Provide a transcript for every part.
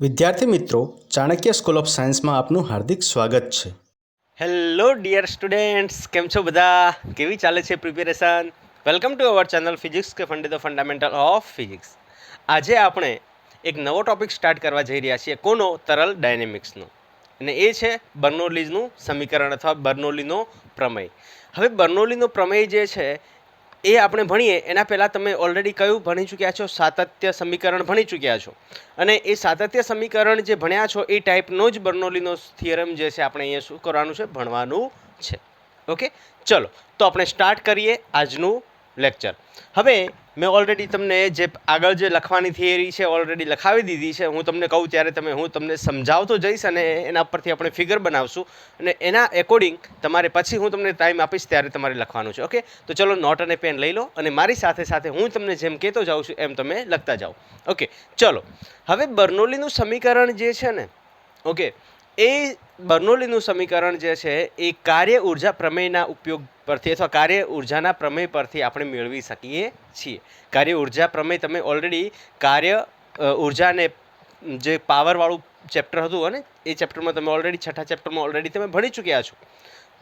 વિદ્યાર્થી મિત્રો, Chanakya school of સાયન્સમાં આપનું હાર્દિક સ્વાગત છે. હેલો ડિયર સ્ટુડન્ટ્સ, કેમ છો બધા? કેવી ચાલે છે preparation? Welcome to our channel physics કે ધ ફંડામેન્ટલ ઓફ ફિઝિક્સ. આજે આપણે એક નવો ટોપિક સ્ટાર્ટ કરવા જઈ રહ્યા છીએ. કોનો? તરલ ડાયનેમિક્સનો. અને એ છે બર્નોલીઝનું સમીકરણ અથવા બર્નોલીનો પ્રમેય. હવે બર્નોલીનો પ્રમેય જે છે એ આપણે ભણીએ એના પહેલાં તમે ઓલરેડી કયું ભણી ચૂક્યા છો? સાતત્ય સમીકરણ ભણી ચૂક્યા છો. અને એ સાતત્ય સમીકરણ જે ભણ્યા છો એ ટાઈપનો જ બર્નોલીનો થિયરમ જે છે આપણે અહીંયા શું કરવાનું છે? ભણવાનું છે. ઓકે, ચલો તો આપણે સ્ટાર્ટ કરીએ આજનું લેક્ચર. હવે મેં ઓલરેડી તમને જે આગળ જે લખવાની થિયરી છે ઓલરેડી લખાવી દીધી છે. હું તમને કહું ત્યારે હું તમને સમજાવતો જઈશ અને એના પરથી આપણે ફિગર બનાવશું અને એના એકોર્ડિંગ તમારે પછી હું તમને ટાઈમ આપીશ ત્યારે તમારે લખવાનું છે. ઓકે, તો ચલો નોટ અને પેન લઈ લો અને મારી સાથે સાથે હું તમને જેમ કહેતો જાઉં છું એમ તમે લખતા જાઓ. ઓકે, ચલો હવે બર્નોલીનું સમીકરણ જે છે ને, ઓકે, એ બર્નોલીનું સમીકરણ જે છે એ કાર્ય ઉર્જા પ્રમેયના ઉપયોગ પરથી અથવા કાર્ય ઉર્જાના પ્રમેય પરથી આપણે મેળવી શકીએ છીએ. કાર્ય ઉર્જા પ્રમેય તમે ઓલરેડી કાર્ય ઉર્જાને જે પાવરવાળું ચેપ્ટર હતું અને એ ચેપ્ટરમાં તમે ઓલરેડી છઠ્ઠા ચેપ્ટરમાં ઓલરેડી તમે ભણી ચૂક્યા છો.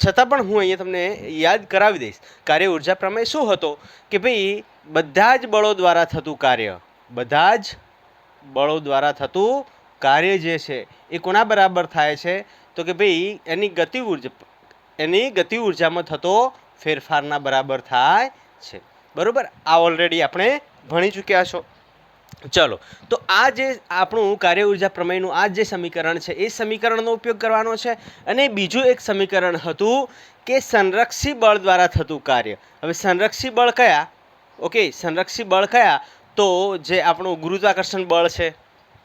છતાં પણ હું અહીંયા તમને યાદ કરાવી દઈશ. કાર્ય ઉર્જા પ્રમેય શું હતો કે ભાઈ બધા જ બળો દ્વારા થતું કાર્ય, બધા જ બળો દ્વારા થતું કાર્ય જે છે એ કોના બરાબર થાય છે? તો કે ભાઈ એની ગતિ ઉર્જામાં થતો ફેરફારના બરાબર થાય છે. બરોબર, આ ઓલરેડી આપણે ભણી ચૂક્યા છો. ચલો, તો આ જે આપણું કાર્ય ઉર્જા પ્રમેયનું આ જે સમીકરણ છે એ સમીકરણનો ઉપયોગ કરવાનો છે. અને બીજું એક સમીકરણ હતું કે સંરક્ષી બળ દ્વારા થતું કાર્ય. હવે સંરક્ષી બળ કયા? ઓકે, સંરક્ષી બળ કયા? તો જે આપણું ગુરુત્વાકર્ષણ બળ છે,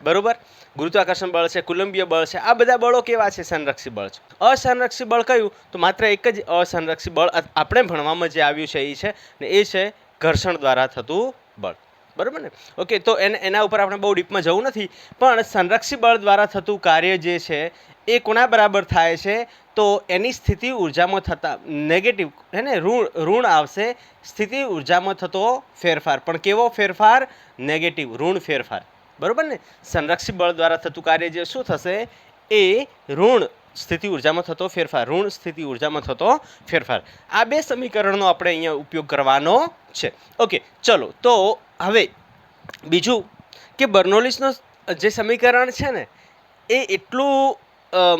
બરોબર, ગુરુત્વાકર્ષણ બળ છે, કુલંબીય બળ છે, આ બધા બળો કેવા છે? સંરક્ષી બળ છે. અસંરક્ષી બળ કયું? તો માત્ર એક જ અસંરક્ષી બળ આપણે ભણવામાં જે આવ્યું છે એ છે ને, એ છે ઘર્ષણ દ્વારા થતું બળ. બરાબર ને? ઓકે, તો એના ઉપર આપણે બહુ ડીપમાં જવું નથી, પણ સંરક્ષી બળ દ્વારા થતું કાર્ય જે છે એ કોના બરાબર થાય છે? તો એની સ્થિતિ ઉર્જામાં થતા નેગેટિવ હે ને, ઋણ આવશે. સ્થિતિ ઉર્જામાં થતો ફેરફાર, પણ કેવો ફેરફાર? નેગેટિવ, ઋણ ફેરફાર. બરાબર ને? સંરક્ષી બળ દ્વારા થતું કાર્ય જે શું થશે? એ ઋણ સ્થિતિ ઉર્જામાં થતો ફેરફાર, ઋણ સ્થિતિ ઉર્જામાં થતો ફેરફાર. આ બે સમીકરણનો આપણે અહીંયા ઉપયોગ કરવાનો છે. ઓકે, ચલો તો હવે બીજું કે બર્નોલીસનો જે સમીકરણ છે ને એ એટલું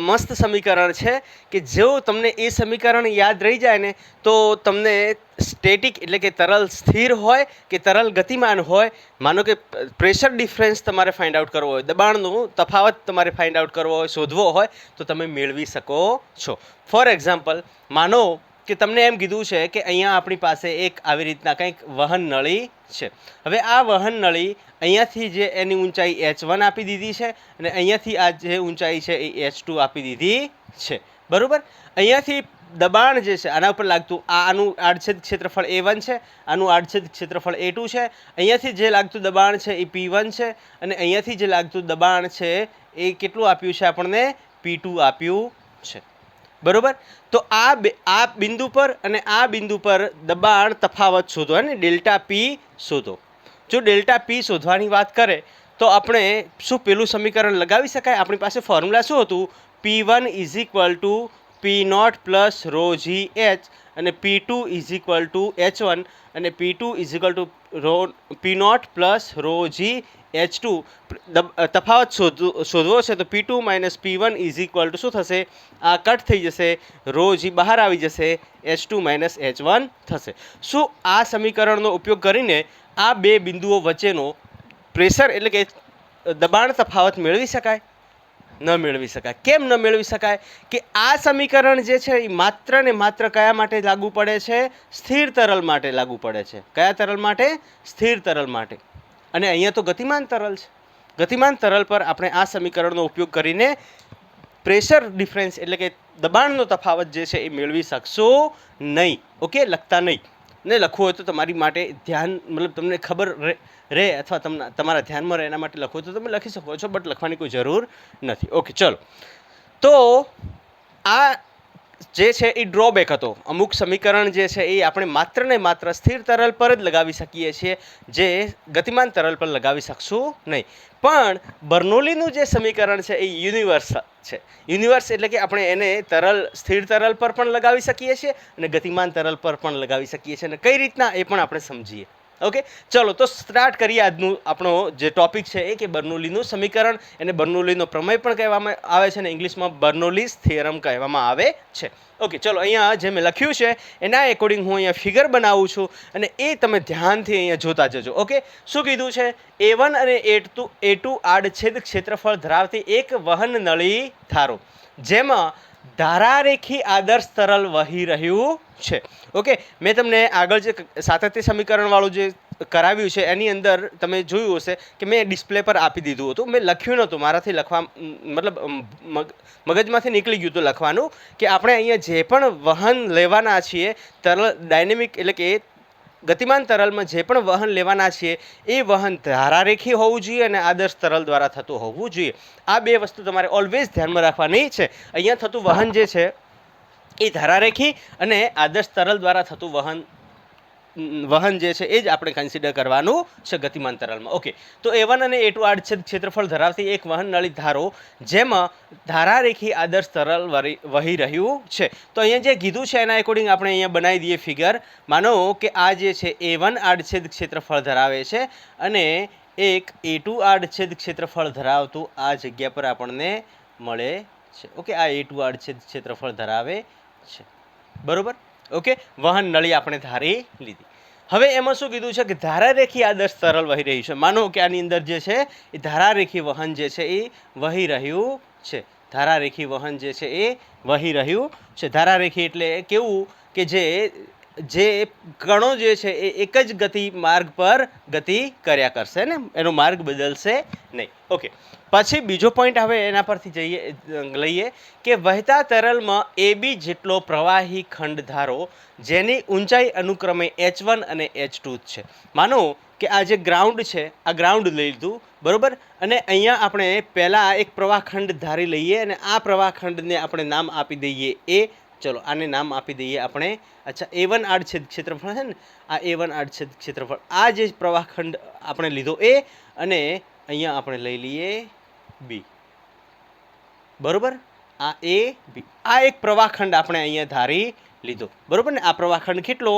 મસ્ત સમીકરણ છે કે જો તમને એ સમીકરણ યાદ રહી જાય ને તો તમને સ્ટેટિક એટલે કે તરલ સ્થિર હોય કે તરલ ગતિમાન હોય, માનો કે પ્રેશર ડિફરન્સ તમારે ફાઇન્ડ આઉટ કરવો હોય, દબાણનું તફાવત તમારે ફાઇન્ડ આઉટ કરવો હોય, શોધવો હોય, તો તમે મેળવી શકો છો. ફોર એક્ઝામ્પલ, માનો કે તમને એમ કીધું છે કે અહીંયા આપણી પાસે એક આવી રીતના કંઈક વહન નળી છે. હવે આ વહન નળી અહીંયાથી જે એની ઊંચાઈ h1 આપી દીધી છે અને અહીંયાથી આ જે ઊંચાઈ છે એ h2 આપી દીધી છે. બરાબર, અહીંયાથી દબાણ જે છે આના ઉપર લાગતું આનું આડછેદ ક્ષેત્રફળ a1 છે, આનું આડછેદ ક્ષેત્રફળ a2 છે. અહીંયાથી જે લાગતું દબાણ છે એ p1 છે અને અહીંયાથી જે લાગતું દબાણ છે એ કેટલું આપ્યું છે? આપણને p2 આપ્યું છે. બરોબર, તો આ બિંદુ પર અને આ બિંદુ પર દબાણ તફાવત શોધો અને ડેલ્ટા પી શોધો. જો ડેલ્ટા પી શોધવાની વાત કરે તો આપણે શું પેલું સમીકરણ લગાવી શકાય? આપણી પાસે ફોર્મ્યુલા શું હતું? P1 is equal to P0 plus rho G H અને P2 is equal to H1 અને P2 is equal to P0 plus rho G H2. તફાવત શોધવો છે તો P2 minus P1 is equal two શું થશે? આ કટ થઈ જશે, રો જી બહાર આવી જશે, H2 માઇનસ H1 થશે. શું આ સમીકરણનો ઉપયોગ કરીને આ બે બિંદુઓ વચ્ચેનો પ્રેશર એટલે કે દબાણ તફાવત મેળવી શકાય? ન મેળવી શકાય. કેમ ન મેળવી શકાય? કે આ સમીકરણ જે છે એ માત્ર ને માત્ર કયા માટે લાગુ પડે છે? સ્થિર તરલ માટે લાગુ પડે છે. કયા તરલ માટે? સ્થિર તરલ માટે. અને અહીંયા તો ગતિમાન તરલ છે. ગતિમાન તરલ પર આપણે આ સમીકરણનો ઉપયોગ કરીને પ્રેશર ડિફરન્સ એટલે કે દબાણનો તફાવત જે છે એ મેળવી શકશો નહીં. ઓકે, લખતા નહીં. ને લખવું હોય તો તમારી માટે ધ્યાન મતલબ તમને ખબર રહે અથવા તમારા ધ્યાનમાં રહે એના માટે લખવું તો તમે લખી શકો છો, બટ લખવાની કોઈ જરૂર નથી. ઓકે, ચલો તો આ જે છે એ ડ્રોબેક હતો. અમુક સમીકરણ જે છે એ આપણે માત્ર ને માત્ર સ્થિર તરલ પર જ લગાવી શકીએ છીએ, જે ગતિમાન તરલ પર લગાવી શકશું નહીં. પણ બર્નોલીનું જે સમીકરણ છે એ યુનિવર્સ છે. યુનિવર્સ એટલે કે આપણે એને સ્થિર તરલ પર પણ લગાવી શકીએ છીએ અને ગતિમાન તરલ પર પણ લગાવી શકીએ છીએ. અને કઈ રીતના એ પણ આપણે સમજીએ. ઓકે, ચલો તો સ્ટાર્ટ કરીએ આજનું આપણો જે ટોપિક છે એ કે બર્નોલીનું સમીકરણ. એને બર્નોલીનો પ્રમેય પણ કહેવામાં આવે છે અને ઇંગ્લિશમાં બર્નોલીઝ થિયરમ કહેવામાં આવે છે. ઓકે, ચલો અહીંયા જે મેં લખ્યું છે એના એકોર્ડિંગ હું અહીંયા ફિગર બનાવું છું અને એ તમે ધ્યાનથી અહીંયા જોતા જજો. ઓકે, શું કીધું છે? A1 અને A2 આડછેદ ક્ષેત્રફળ ધરાવતી એક વહન નળી ધારો જેમાં ધારારેખી આદર્શ તરલ વહી રહ્યું છે. ઓકે, મેં તમને આગળ જે સાતત્ય સમીકરણ વાળું જે કરાવ્યું છે એની અંદર તમે જોયું હશે કે મેં ડિસ્પ્લે પર આપી દીધું હતું. મેં લખ્યું નહોતું, મારાથી લખવા મતલબ મગજમાંથી નીકળી ગયું હતું લખવાનું કે આપણે અહીંયા જે પણ વહન લેવાના છીએ તરલ ડાયનેમિક એટલે કે ગતિમાન તરલમાં જે પણ વહન લેવાના છીએ એ વહન ધારારેખી હોવું જોઈએ અને આદર્શ તરલ દ્વારા થતું હોવું જોઈએ. આ બે વસ્તુ તમારે ઓલવેઝ ધ્યાનમાં રાખવાની છે. અહીંયા થતું વહન જે છે એ ધારારેખી અને આદર્શ તરલ દ્વારા થતું વહન જે છે એ જ આપણે કન્સિડર કરવાનું છે ગતિમાન તરલમાં. ઓકે, તો A1 અને A2 આડછેદ ક્ષેત્રફળ ધરાવતી એક વહન નળી ધારો જેમાં ધારારેખી આદર્શ તરલ વહી રહ્યું છે. તો અહીંયા જે કીધું છે એના એકોર્ડિંગ આપણે અહીંયા બનાવી દઈએ ફિગર. માનો કે આ જે છે A1 આડછેદ ક્ષેત્રફળ ધરાવે છે અને એક A2 આડછેદ ક્ષેત્રફળ ધરાવતું આ જગ્યા પર આપણને મળે છે. ઓકે, આ A2 આડછેદ ક્ષેત્રફળ ધરાવે છે, બરોબર. ઓકે, વહન નળી આપણે ધારી લીધી. હવે એમાં શું કીધું છે કે ધારારેખી આદર્શ તરલ વહી રહ્યું છે. માનો કે આની અંદર જે છે એ ધારારેખી વહન જે છે એ વહી રહ્યું છે. ધારારેખી વહન જે છે એ વહી રહ્યું છે. ધારારેખી એટલે કેવું કે જે કણો જે છે એ એક જ ગતિ માર્ગ પર ગતિ કર્યા કરશે ને, એનો માર્ગ બદલશે નહીં. ઓકે, પછી બીજો પોઈન્ટ હવે એના પરથી લઈએ કે વહેતા તરલમાં AB જેટલો પ્રવાહી ખંડ ધારો જેની ઊંચાઈ અનુક્રમે H1 અને H2 છે. માનો કે આ જે ગ્રાઉન્ડ છે આ ગ્રાઉન્ડ લઈ લીધું, બરોબર. અને અહીંયા આપણે પહેલાં એક પ્રવાહખંડ ધારી લઈએ અને આ પ્રવાહખંડને આપણે નામ આપી દઈએ A. ચલો આને નામ આપી દઈએ આપણે. અચ્છા, A1 આડછેદ ક્ષેત્રફળ છે ને, આ A1 આડછેદ ક્ષેત્રફળ, આ જે પ્રવાહખંડ આપણે લીધો A અને અહીંયા આપણે લઈ લઈએ B, બરોબર. આ A B, આ એક પ્રવાહખંડ આપણે અહીંયા ધારી લીધો, બરોબર ને. આ પ્રવાહખંડ કેટલો?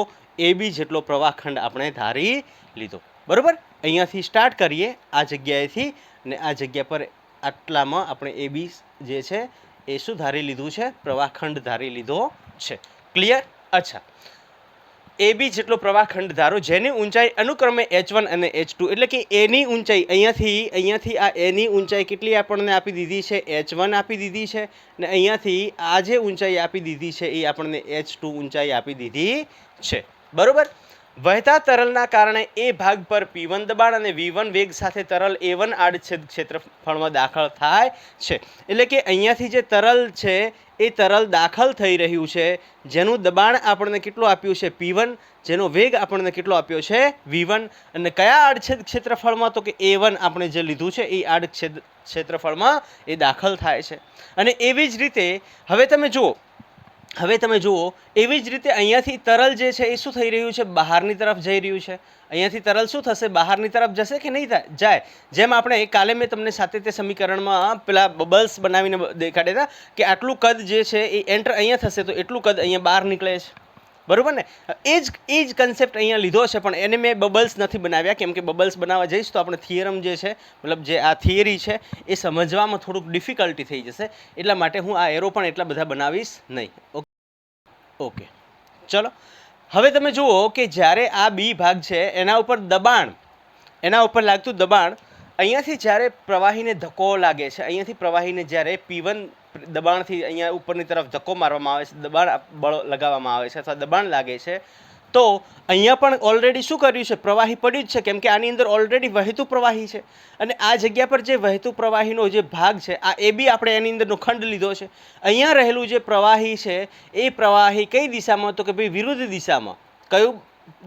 AB જેટલો પ્રવાહખંડ આપણે ધારી લીધો, બરોબર. અહીંયાથી સ્ટાર્ટ કરીએ આ જગ્યાએથી અને આ જગ્યા પર આટલામાં આપણે AB જે છે એ શું ધારી લીધું છે? પ્રવાહખંડ ધારી લીધો છે. ક્લિયર? અચ્છા, AB જેટલો પ્રવાહખંડ ધારો જેની ઊંચાઈ અનુક્રમે H1 અને H2 એટલે કે એની ઊંચાઈ અહીંયાથી આ એની ઊંચાઈ કેટલી આપણને આપી દીધી છે? H1 આપી દીધી છે અને અહીંયાથી આ જે ઊંચાઈ આપી દીધી છે એ આપણને H2 ઊંચાઈ આપી દીધી છે, બરોબર. વહેતા તરલના કારણે એ ભાગ પર P1 દબાણ અને V1 વેગ સાથે તરલ A1 આડછેદ ક્ષેત્રફળમાં દાખલ થાય છે. એટલે કે અહીંયાથી જે તરલ છે એ તરલ દાખલ થઈ રહ્યું છે, જેનું દબાણ આપણને કેટલું આપ્યું છે? P1, જેનો વેગ આપણને કેટલો આપ્યો છે? V1. અને કયા આડછેદ ક્ષેત્રફળમાં? તો કે A1 આપણે જે લીધું છે એ આડછેદ ક્ષેત્રફળમાં એ દાખલ થાય છે. અને એવી જ રીતે હવે તમે જુઓ એવી જ રીતે અહીંયાથી તરલ જે છે એ શું થઈ રહ્યું છે? બહારની તરફ જઈ રહ્યું છે. અહીંયાથી તરલ શું થશે? બહારની તરફ જશે કે નહીં જાય? જેમ આપણે કાલે મેં તમને સાતત્ય સમીકરણમાં પેલા બબલ્સ બનાવીને દેખાડ્યા હતા કે આટલું કદ જે છે એ એન્ટર અહીંયા થશે તો એટલું કદ અહીંયા બહાર નીકળે છે, બરોબર ને. એ જ કન્સેપ્ટ અહીંયા લીધો છે, પણ એને મેં બબલ્સ નથી બનાવ્યા કેમ કે બબલ્સ બનાવવા જઈશ તો આપણે થિયરમ જે છે મતલબ જે આ થિયરી છે એ સમજવામાં થોડુંક ડિફિકલ્ટી થઈ જશે. એટલા માટે હું આ એરો પણ એટલા બધા બનાવીશ નહીં. ઓકે, ચલો હવે તમે જુઓ કે જ્યારે આ બી ભાગ છે એના ઉપર લાગતું દબાણ અહીંયાથી જ્યારે પ્રવાહીને ધક્કો લાગે છે, અહીંયાથી પ્રવાહીને જ્યારે P1 દબાણથી અહીંયા ઉપરની તરફ ધક્કો મારવામાં આવે છે, દબાણ બળ લગાવવામાં આવે છે અથવા દબાણ લાગે છે, તો અહીંયા પણ ઓલરેડી શું કર્યું છે? પ્રવાહી પડ્યું જ છે કેમ કે આની અંદર ઓલરેડી વહેતું પ્રવાહી છે. અને આ જગ્યા પર જે વહેતું પ્રવાહીનો જે ભાગ છે આ AB આપણે એની અંદરનો ખંડ લીધો છે. અહીંયા રહેલું જે પ્રવાહી છે એ પ્રવાહી કઈ દિશામાં? તો કે ભાઈ વિરુદ્ધ દિશામાં. કયું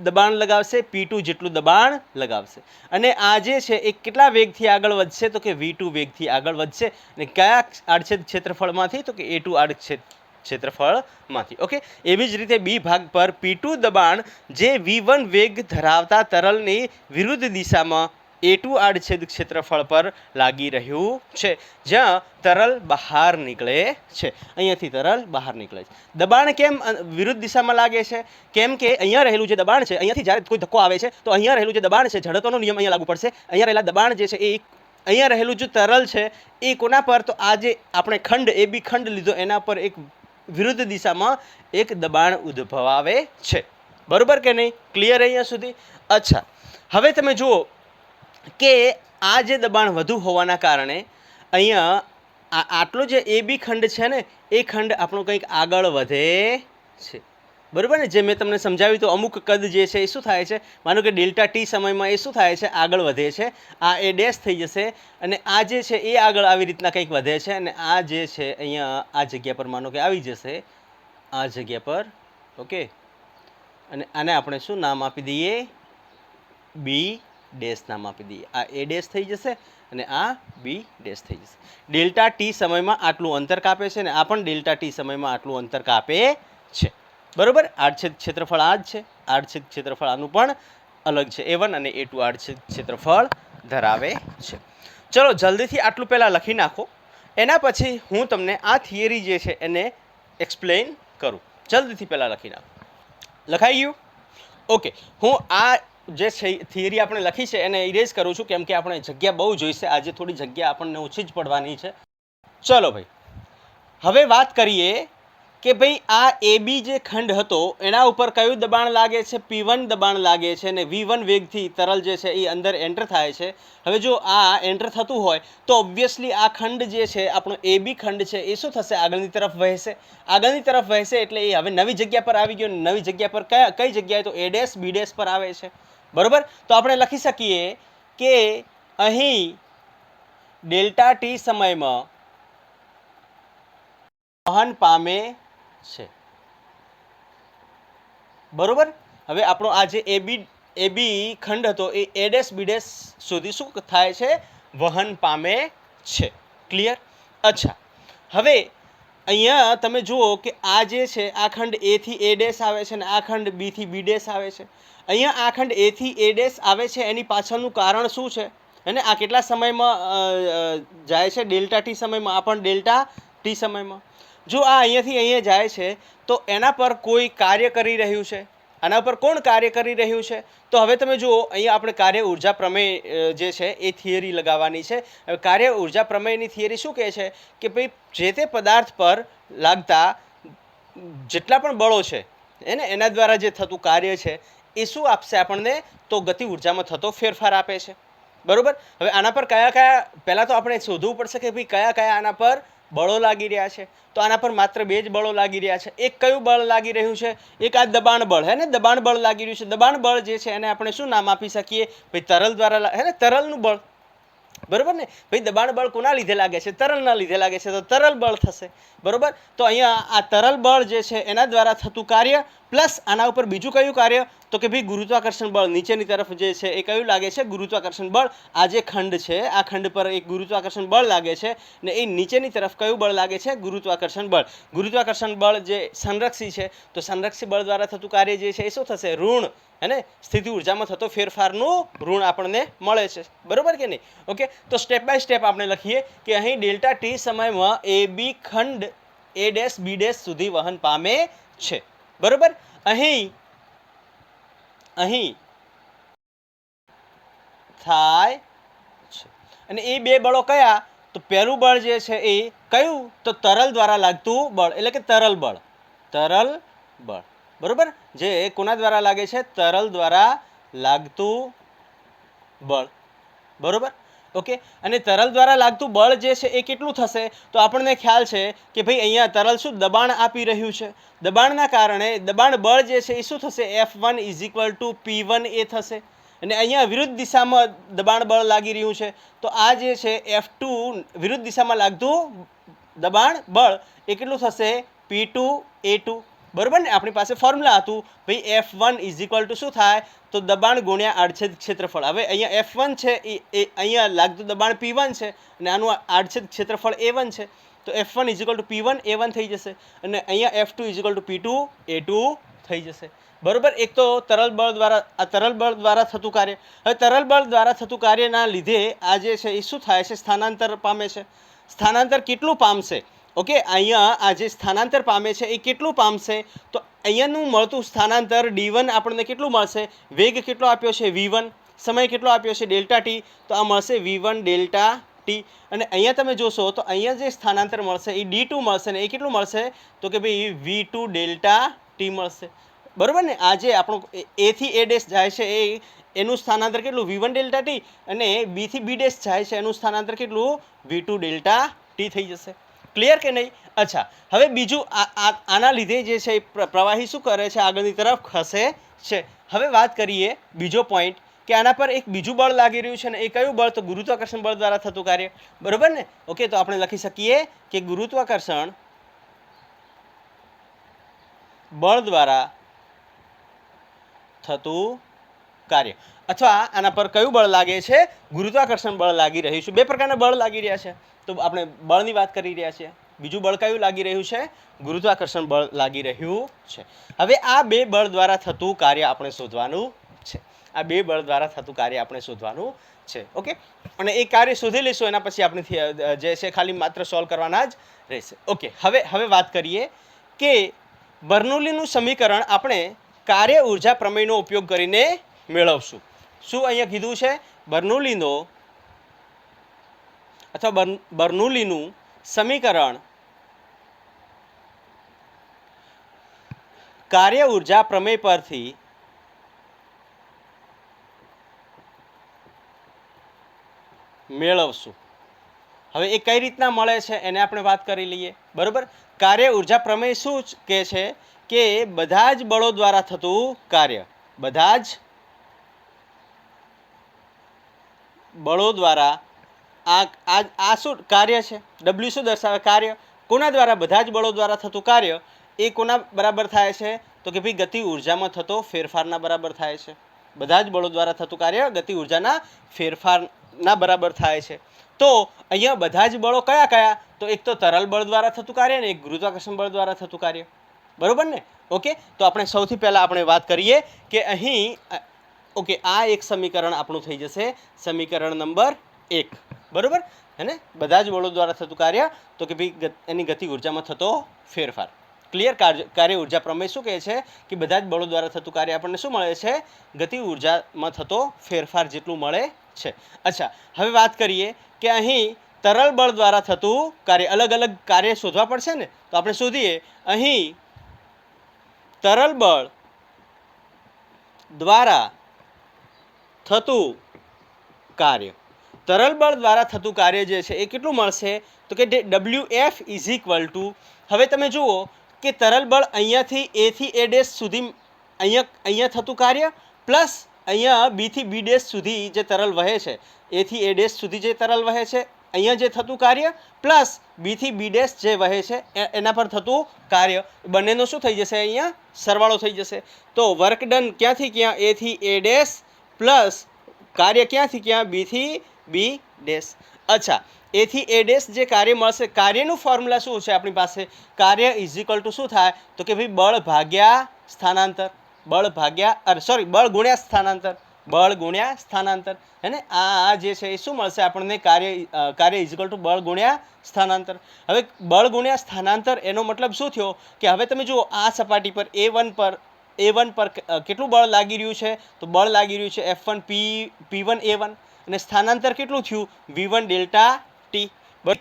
દબાણ લગાવશે? P2 જેટલું દબાણ લગાવશે. અને આ જે છે એ કેટલા વેગથી આગળ વધશે? તો કે V2 વેગથી આગળ વધશે. અને કયા આડછેદ ક્ષેત્રફળમાંથી? તો કે A2 આડછેદ ક્ષેત્રફળમાંથી. ઓકે, એવી જ રીતે બી ભાગ પર P2 દબાણ જે V1 વેગ ધરાવતા તરલની વિરુદ્ધ દિશામાં A2 આડછેદ ક્ષેત્રફળ પર લાગી રહ્યું છે, જ્યાં તરલ બહાર નીકળે છે. અહીંયાથી તરલ બહાર નીકળે છે. દબાણ કેમ વિરુદ્ધ દિશામાં લાગે છે? કેમ કે અહીંયા રહેલું જે દબાણ છે, અહીંયાથી જ્યારે કોઈ ધક્કો આવે છે તો અહીંયા રહેલું જે દબાણ છે, જડત્વનો નિયમ અહીંયા લાગુ પડશે. અહીંયા રહેલા દબાણ જે છે એ અહીંયા રહેલું જે તરલ છે એ કોના પર, તો આ જે આપણે ખંડ AB ખંડ લીધો એના પર એક વિરુદ્ધ દિશામાં એક દબાણ ઉદ્ભવાવે છે. બરોબર કે નહીં? ક્લિયર અહીંયા સુધી? અચ્છા, હવે તમે જુઓ કે આ જે દબાણ વધુ હોવાના કારણે અહીંયા આટલો જે AB ખંડ છે ને એ ખંડ આપણો કંઈક આગળ વધે છે. બરાબર ને? જે મેં તમને સમજાવ્યું તો અમુક કદ જે છે એ શું થાય છે, માનો કે ડેલ્ટા ટી સમયમાં એ શું થાય છે, આગળ વધે છે. આ એ ડેશ થઈ જશે અને આ જે છે એ આગળ આવી રીતના કંઈક વધે છે અને આ જે છે અહીંયા આ જગ્યા પર માનો કે આવી જશે, આ જગ્યા પર. ઓકે, અને આને આપણે શું નામ આપી દઈએ? બી ડેશ નામ આપી દઈએ. આ એ ડેશ થઈ જશે અને આ બી ડેશ થઈ જશે. ડેલ્ટા ટી સમયમાં આટલું અંતર કાપે છે અને આ પણ ડેલ્ટા ટી સમયમાં આટલું અંતર કાપે છે. બરોબર? આડછેદ ક્ષેત્રફળ આ જ છે. આડછેદ ક્ષેત્રફળ આનું પણ અલગ છે. A1 અને A2 આડછેદ ક્ષેત્રફળ ધરાવે છે. ચલો જલ્દીથી આટલું પહેલાં લખી નાખો, એના પછી હું તમને આ થિયરી જે છે એને એક્સપ્લેન કરું. જલ્દીથી પહેલાં લખી નાખો. લખાઈ ગયું? ઓકે, હું આ જે થિયરી આપણે લખી છે એને ઇરેઝ કરું છું, કેમ કે આપણે જગ્યા બહુ જોઈશે. આજે થોડી જગ્યા આપણને ઓછી જ પડવાની છે. ચલો ભાઈ, હવે વાત કરીએ કે ભાઈ આ AB જે ખંડ હતો એના ઉપર કયું દબાણ લાગે છે? P1 દબાણ લાગે છે અને V1 વેગથી તરલ જે છે એ અંદર એન્ટર થાય છે. હવે જો આ એન્ટર થતું હોય તો ઓબ્વિયસલી આ ખંડ જે છે આપણો AB ખંડ છે એ શું થશે? આગળની તરફ વહેશે. આગળની તરફ વહેશે એટલે એ હવે નવી જગ્યા પર આવી ગયો. નવી જગ્યા પર કઈ જગ્યાએ? તો A ડેશ B ડેશ પર આવે છે. બરોબર? તો આપણે લખી શકીએ કે અહીં ડેલ્ટા ટી સમયમાં વહન પામે છે. બરોબર? હવે આપણો આ જે AB ખંડ હતો એ A ડેશ B ડેશ સુધી શું થાય છે? વહન પામે છે. ક્લિયર? અચ્છા, હવે અહીંયા તમે જુઓ કે આ જે છે આ ખંડ A થી A ડેશ આવે છે અને આ ખંડ B થી B ડેશ આવે છે. અહીંયા આ ખંડ A થી A ડેશ આવે છે એની પાછળનું કારણ શું છે? અને આ કેટલા સમયમાં જાય છે? ડેલ્ટા ટી સમયમાં. આ પણ ડેલ્ટા ટી સમયમાં. જો આ અહીંયાથી અહીંયા જાય છે તો એના પર કોઈ કાર્ય કરી રહ્યું છે. આના પર કોણ કાર્ય કરી રહ્યું છે? તો હવે તમે જુઓ અહીંયા આપણે કાર્ય ઉર્જા પ્રમેય જે છે એ થિયરી લગાવવાની છે. હવે કાર્ય ઉર્જા પ્રમેયની થિયરી શું કહે છે કે ભાઈ જે તે પદાર્થ પર લાગતા જેટલા પણ બળો છે એને એના દ્વારા જે થતું કાર્ય છે એ શું આપશે આપણને? તો ગતિ ઉર્જામાં થતો ફેરફાર આપે છે. બરોબર? હવે આના પર કયા કયા, પહેલાં તો આપણે શોધવું પડશે કે ભાઈ કયા કયા આના પર બળો લાગી રહ્યા છે. તો આના પર માત્ર બે જ બળો લાગી રહ્યા છે. એક કયું બળ લાગી રહ્યું છે? એક આ દબાણ બળ, હે ને? દબાણ બળ લાગી રહ્યું છે. દબાણ બળ જે છે એને આપણે શું નામ આપી શકીએ? ભાઈ તરલ દ્વારા, હે ને? તરલનું બળ. બરોબર ને? ભાઈ દબાણ બળ કોના લીધે લાગે છે? તરલના લીધે લાગે છે, તો તરલ બળ થશે. બરોબર? તો અહીંયા આ તરલ બળ જે છે એના દ્વારા થતું કાર્ય પ્લસ આના ઉપર બીજું કયું કાર્ય? તો કે ભાઈ ગુરુત્વાકર્ષણ બળ નીચેની તરફ જે છે એ કયું લાગે છે? ગુરુત્વાકર્ષણ બળ. આ જે ખંડ છે આ ખંડ પર એક ગુરુત્વાકર્ષણ બળ લાગે છે ને એ નીચેની તરફ કયું બળ લાગે છે? ગુરુત્વાકર્ષણ બળ. ગુરુત્વાકર્ષણ બળ જે સંરક્ષી છે તો સંરક્ષી બળ દ્વારા થતું કાર્ય જે છે એ શું થશે? ઋણ, હે ને? સ્થિતિ ઉર્જામાં થતો ફેરફારનું ઋણ આપણને મળે છે. બરોબર કે નહીં? ઓકે, તો સ્ટેપ બાય સ્ટેપ આપણે લખીએ કે અહીં ડેલ્ટા ટી સમયમાં AB ખંડ A ડેશ B ડેશ સુધી વહન પામે છે. બરોબર? અહીં થાય છે. અને એ બે બળો કયા? તો પહેલું બળ જે છે એ કયું? તો તરલ દ્વારા લાગતું બળ, એટલે કે તરલ બળ. તરલ બળ. બરોબર? જે કોના દ્વારા લાગે છે? તરલ દ્વારા લાગતું બળ. બરોબર? ઓકે, અને તરલ દ્વારા લાગતું બળ જે છે એ કેટલું થશે? તો આપણને ખ્યાલ છે કે ભાઈ અહીંયા તરલ શું દબાણ આપી રહ્યું છે. દબાણના કારણે દબાણ બળ જે છે એ શું થશે? F1 = P1A થશે. અને અહીંયા વિરુદ્ધ દિશામાં દબાણ બળ લાગી રહ્યું છે તો આ જે છે F2 વિરુદ્ધ દિશામાં લાગતું દબાણ બળ એ કેટલું થશે? P2A2. બરોબર ને? આપણી પાસે ફોર્મ્યુલા હતું ભાઈ F1 = શું થાય? તો દબાણ ગુણ્યા આડછેદ ક્ષેત્રફળ. હવે અહીંયા F1 છે એ અહીંયા લાગતું દબાણ P1 છે અને આનું આડછેદ ક્ષેત્રફળ A1 છે. તો F1 ઇઝિકલ ટુ P1 A1 થઈ જશે અને અહીંયા F2 ઇઝિકલ ટુ P2 A2 થઈ જશે બરોબર. એક તો તરલ બળ દ્વારા થતું કાર્ય. હવે તરલ બળ દ્વારા થતું કાર્યના લીધે આ જે છે એ શું થાય છે, સ્થાનાંતર પામે છે. સ્થાનાંતર કેટલું પામશે? ઓકે, અહીંયા આ જે સ્થાનાંતર પામે છે એ કેટલું પામશે? તો અહીંયાનું મળતું સ્થાનાંતર D1 આપણને કેટલું મળશે? વેગ કેટલો આપ્યો છે? V1. સમય કેટલો આપ્યો છે? Delta T. તો આ મળશે V1 ડેલ્ટા ટી. અને અહીંયા તમે જોશો તો અહીંયા જે સ્થાનાંતર મળશે એ D2 મળશે ને એ કેટલું મળશે? તો કે ભાઈ V2 ડેલ્ટા ટી મળશે બરાબર ને. આ જે આપણું A થી A ડેશ જાય છે એનું સ્થાનાંતર કેટલું? V1 delta T. અને B થી B ડેશ જાય છે એનું સ્થાનાંતર કેટલું? V2 ડેલ્ટા ટી થઈ જશે. ક્લિયર કે નહીં? અચ્છા, હવે બીજું આના લીધે જે છે પ્રવાહી શું કરે છે? આગળની તરફ ખસે છે. હવે વાત કરીએ બીજો પોઈન્ટ કે આના પર એક બીજું બળ લાગી રહ્યું છે ને એ કયું બળ? તો ગુરુત્વાકર્ષણ બળ દ્વારા થતું કાર્ય બરોબર ને. ઓકે, તો આપણે લખી શકીએ કે ગુરુત્વાકર્ષણ બળ દ્વારા થતું કાર્ય. અથવા આના પર કયું બળ લાગે છે? ગુરુત્વાકર્ષણ બળ લાગી રહ્યું છે. બે પ્રકારના બળ લાગી રહ્યા છે. તો આપણે બળની વાત કરી રહ્યા છીએ. બીજું બળ કયું લાગી રહ્યું છે? ગુરુત્વાકર્ષણ બળ લાગી રહ્યું છે. હવે આ બે બળ દ્વારા થતું કાર્ય આપણે શોધવાનું છે. આ બે બળ દ્વારા થતું કાર્ય આપણે શોધવાનું છે. ઓકે, અને એ કાર્ય શોધી લઈશું એના પછી આપણે જે છે ખાલી માત્ર સોલ્વ કરવાના જ રહેશે. ઓકે, હવે વાત કરીએ કે બર્નોલીનું સમીકરણ આપણે કાર્ય ઉર્જા પ્રમેયનો ઉપયોગ કરીને મેળવશું. શું અહીંયા કીધું છે? બર્નોલીનો અથવા બર્નોલીનું સમીકરણ કાર્ય ઉર્જા પ્રમેય પરથી મેળવશું. હવે એ કઈ રીતના મળે છે એને આપણે વાત કરી લઈએ બરોબર. કાર્ય ઉર્જા પ્રમેય શું કહે છે કે બધા જ બળો દ્વારા થતું કાર્ય, બધા જ બળો દ્વારા આ શું કાર્ય છે? W શું દર્શાવે? કાર્ય. કોના દ્વારા? બધા જ બળો દ્વારા થતું કાર્ય એ કોના બરાબર થાય છે? તો કે ભાઈ ગતિ ઉર્જામાં થતો ફેરફારના બરાબર થાય છે. બધા જ બળો દ્વારા થતું કાર્ય ગતિ ઉર્જાના ફેરફારના બરાબર થાય છે. તો અહીંયા બધા જ બળો કયા કયા? તો એક તો તરલ બળ દ્વારા થતું કાર્ય ને એક ગુરુત્વાકર્ષણ બળ દ્વારા થતું કાર્ય બરોબર ને. ઓકે, તો આપણે સૌથી પહેલાં આપણે વાત કરીએ કે અહીં ઓકે આ એક સમીકરણ આપણું થઈ જશે સમીકરણ નંબર 1 બરોબર હે ને. બધા જ બળો દ્વારા થતું કાર્ય તો કે ભાઈ એની ગતિ ઉર્જામાં થતો ફેરફાર. ક્લિયર? કાર્ય ઉર્જા પ્રમેય શું કહે છે કે બધા જ બળો દ્વારા થતું કાર્ય આપણને શું મળે છે? ગતિ ઉર્જામાં થતો ફેરફાર જેટલું મળે છે. અચ્છા, હવે વાત કરીએ કે અહીં તરલ બળ દ્વારા થતું કાર્ય, અલગ અલગ કાર્ય શોધવા પડશે ને. તો આપણે શોધીએ. અહીં તરલ બળ દ્વારા થતું કાર્ય, તરલ બળ દ્વારા થતું કાર્ય જે છે એ કેટલું મળશે? તો કે WF ઇઝ ઇક્વલ ટુ, હવે તમે જુઓ કે તરલ બળ અહીંયાથી A થી A ડેશ સુધી અહીંયા થતું કાર્ય પ્લસ અહીંયા B થી B ડેશ સુધી જે તરલ વહે છે, A થી A ડેશ સુધી જે તરલ વહે છે અહીંયા જે થતું કાર્ય પ્લસ B થી B ડેશ જે વહે છે એના પર થતું કાર્ય, બંનેનો શું થઈ જશે? અહીંયા સરવાળો થઈ જશે. તો વર્ક ડન ક્યાંથી ક્યાં? A થી A ડેશ પ્લસ કાર્ય ક્યાંથી ક્યાં? B થી B ડેશ. અચ્છા, A થી A ડેશ જે કાર્ય મળશે, કાર્યનું ફોર્મ્યુલા શું છે આપણી પાસે? કાર્ય ઇઝ ઇક્વલ ટુ શું થાય? તો કે ભાઈ બળ ભાગ્યા સ્થાનાંતર, બળ ગુણ્યા સ્થાનાંતર, બળ ગુણ્યા સ્થાનાંતર હે ને. આ જે છે એ શું મળશે આપણને? કાર્ય ઇઝ ઇક્વલ ટુ બળ ગુણ્યા સ્થાનાંતર. હવે બળ ગુણ્યા સ્થાનાંતર એનો મતલબ શું થયો કે હવે તમે જુઓ આ સપાટી પર A1 પર કેટલું બળ લાગી રહ્યું છે? તો બળ લાગી રહ્યું છે F1 P1 A1 અને સ્થાનાંતર કેટલું થયું? V1 delta T.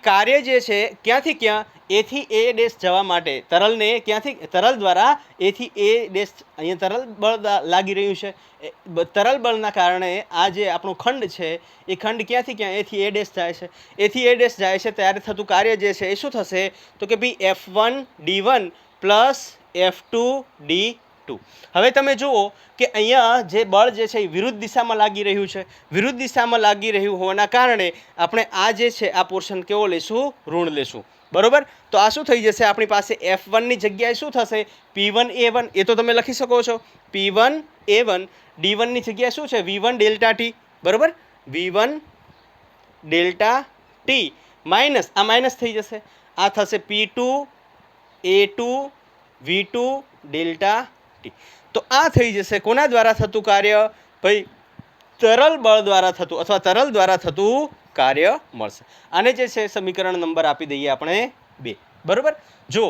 કાર્ય જે છે ક્યાંથી ક્યાં? A થી A ડેશ જવા માટે તરલને તરલ દ્વારા A થી A ડેશ અહીંયા તરલ બળ લાગી રહ્યું છે. તરલ બળના કારણે આ જે આપણો ખંડ છે એ ખંડ ક્યાંથી ક્યાં? A થી A ડેશ જાય છે. A થી A ડેશ જાય છે ત્યારે થતું કાર્ય જે છે એ શું થશે? તો કે ભાઈ F1 D1 plus F2 D2. હવે તમે જુઓ કે અહીંયા જે બળ જે છે એ વિરુદ્ધ દિશામાં લાગી રહ્યું છે. વિરુદ્ધ દિશામાં લાગી રહ્યું હોવાના કારણે આપણે આ જે છે આ પોર્શન કેવો લેશું? ઋણ લેશું બરોબર. તો આ શું થઈ જશે આપણી પાસે? F1 ની જગ્યાએ શું થશે? P1 A1 એ તો તમે લખી શકો છો. P1 A1 D1 ની જગ્યાએ શું છે? V1 ડેલ્ટા ટી બરોબર. V1 ડેલ્ટા ટી માઇનસ આ માઇનસ થઈ જશે. આ થશે P2 A2 V2 delta T. તો આ થઈ જશે કોના દ્વારા થતું કાર્ય? ભાઈ તરલ બળ દ્વારા થતું અથવા તરલ દ્વારા થતું કાર્ય મળશે. આને જે છે સમીકરણ નંબર આપી દઈએ આપણે 2. બરોબર. જો